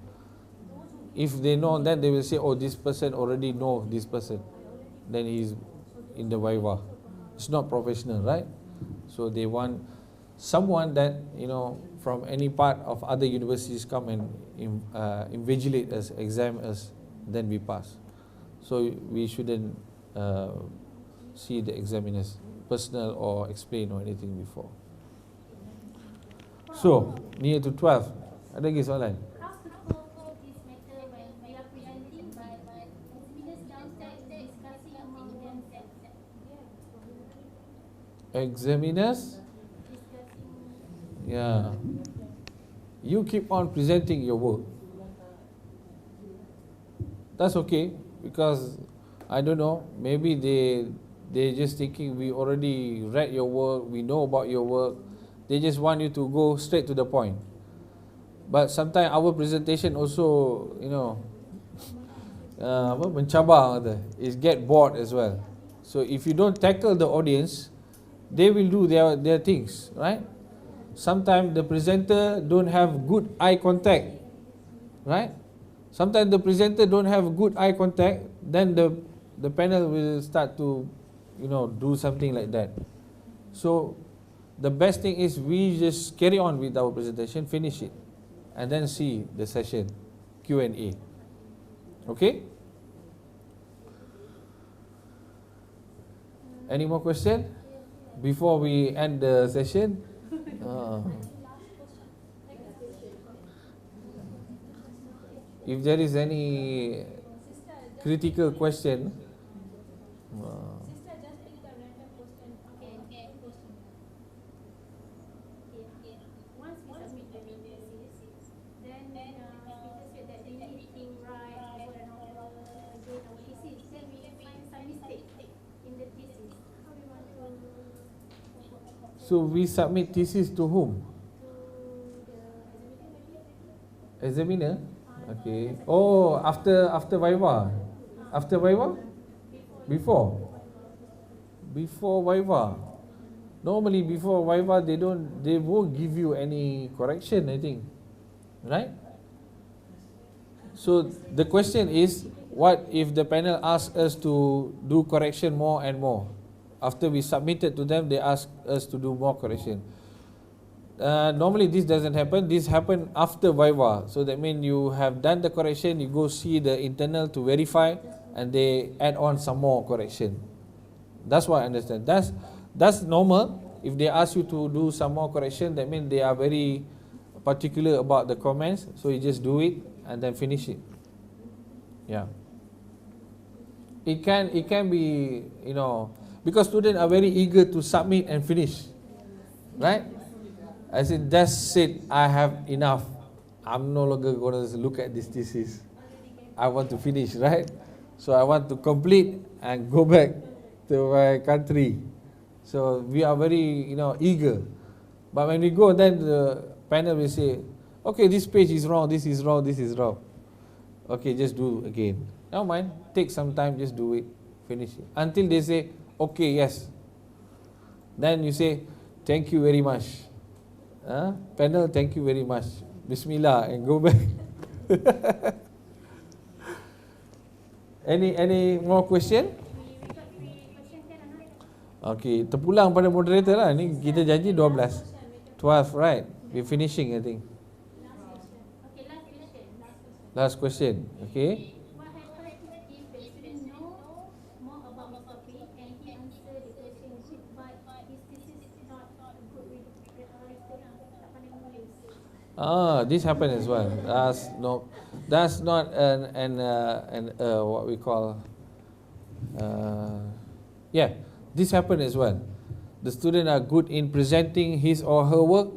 Speaker 1: If they know, then they will say, oh, this person already know this person. Then he's in the Viva. It's not professional, right? So they want someone that, from any part of other universities come and invigilate us, examine us, then we pass. So we shouldn't see the examiners personal or explain or anything before. So, near to 12. Ada lagi soalan?
Speaker 2: How to cope this matter when we are presenting but examiners downstairs discussing among themselves?
Speaker 1: Examiners?
Speaker 2: Discussing.
Speaker 1: Yeah. You keep on presenting your work. That's okay, because I don't know, maybe they're just thinking we already read your work, we know about your work. They just want you to go straight to the point. But sometimes our presentation also, mencabar kata, is get bored as well. So if you don't tackle the audience, they will do their things, right? Sometimes the presenter don't have good eye contact, right? Sometimes the presenter don't have good eye contact, then the panel will start to, do something like that. So the best thing is we just carry on with our presentation, finish it, and then see the session, Q&A. Okay? Any more question before we end the session? If there is any critical question,
Speaker 2: Sister, just pick a random question. Okay. Once we submit the thesis, then speaker said that we need to write over and over again our thesis. Then we find some mistake in the thesis. How we want to
Speaker 1: so we submit thesis to whom?
Speaker 2: the
Speaker 1: Examiner? Okay. Oh, after Viva? After Viva? Before Viva. Normally before Viva they won't give you any correction, I think. Right? So the question is, what if the panel asks us to do correction more and more? After we submitted to them, they ask us to do more correction. Normally this doesn't happen. This happen after Viva. So that means you have done the correction, you go see the internal to verify, and they add on some more correction. That's what I understand. That's normal. If they ask you to do some more correction, that means they are very particular about the comments. So you just do it and then finish it. Yeah. It can be, because students are very eager to submit and finish, right? I said, that's it, I have enough. I'm no longer going to look at this thesis. I want to finish, right? So I want to complete and go back to my country. So we are very, eager. But when we go, then the panel will say, okay, this page is wrong, this is wrong, this is wrong. Okay, just do again. Never mind, take some time, just do it, finish it. Until they say, okay, yes. Then you say, thank you very much. Panel, thank you very much. Bismillah, and go back. Any more question?
Speaker 2: we got 3 questions kan Anak?
Speaker 1: Okay, terpulang pada moderator lah. Ni kita janji 12. 12, right? We're finishing, I think.
Speaker 2: Okay, last question.
Speaker 1: Last question, okay? This happened as well. That's not an what we call. Yeah, this happened as well. The students are good in presenting his or her work.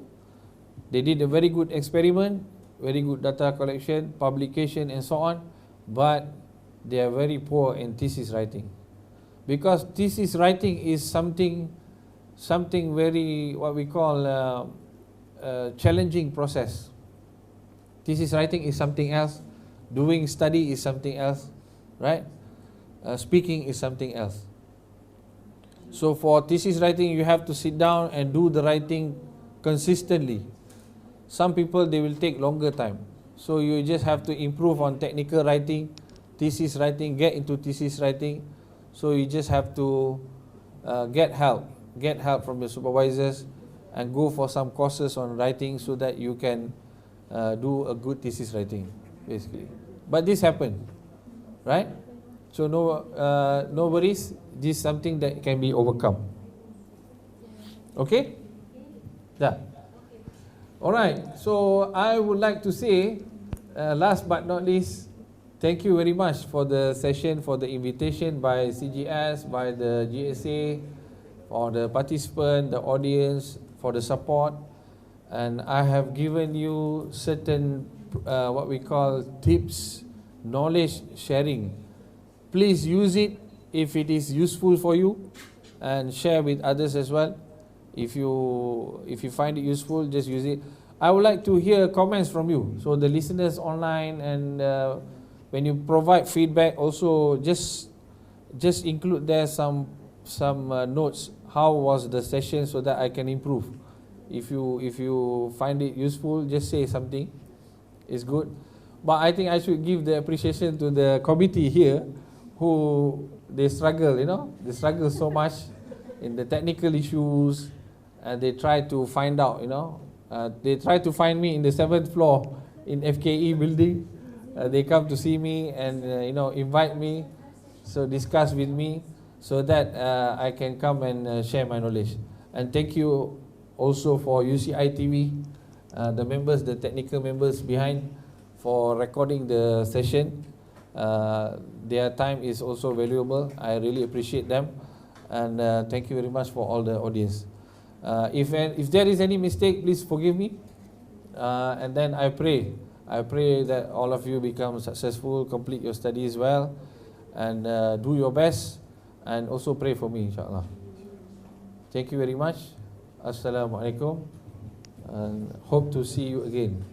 Speaker 1: They did a very good experiment, very good data collection, publication, and so on. But they are very poor in thesis writing, because thesis writing is something very what we call challenging process. Thesis writing is something else, doing study is something else, right? Speaking is something else. So for thesis writing, you have to sit down and do the writing consistently. Some people, they will take longer time. So you just have to improve on technical writing, thesis writing, get into thesis writing. So you just have to get help from your supervisors, and go for some courses on writing so that you can do a good thesis writing, basically. But this happened, right? So no worries. This is something that can be overcome. Okay? Yeah. All right. So I would like to say, last but not least, thank you very much for the session, for the invitation by CGS, by the GSA, for the participant, the audience, for the support. And I have given you certain what we call tips, knowledge sharing. Please use it if it is useful for you, and share with others as well. If you find it useful, just use it. I would like to hear comments from you. So the listeners online, and when you provide feedback, also just include there some notes. How was the session, so that I can improve. If you find it useful, just say something. It's good. But I think I should give the appreciation to the committee here, who they struggle, they struggle so much in the technical issues, and they try to find out, they try to find me in the 7th floor in FKE building. They come to see me and invite me, so discuss with me, so that I can come and share my knowledge. And thank you also for UCI TV, the members, the technical members behind, for recording the session. Their time is also valuable. I really appreciate them, and thank you very much for all the audience. If there is any mistake, please forgive me. And then I pray that all of you become successful, complete your studies well, and do your best, and also pray for me, inshallah. Thank you very much. Assalamualaikum, and hope to see you again.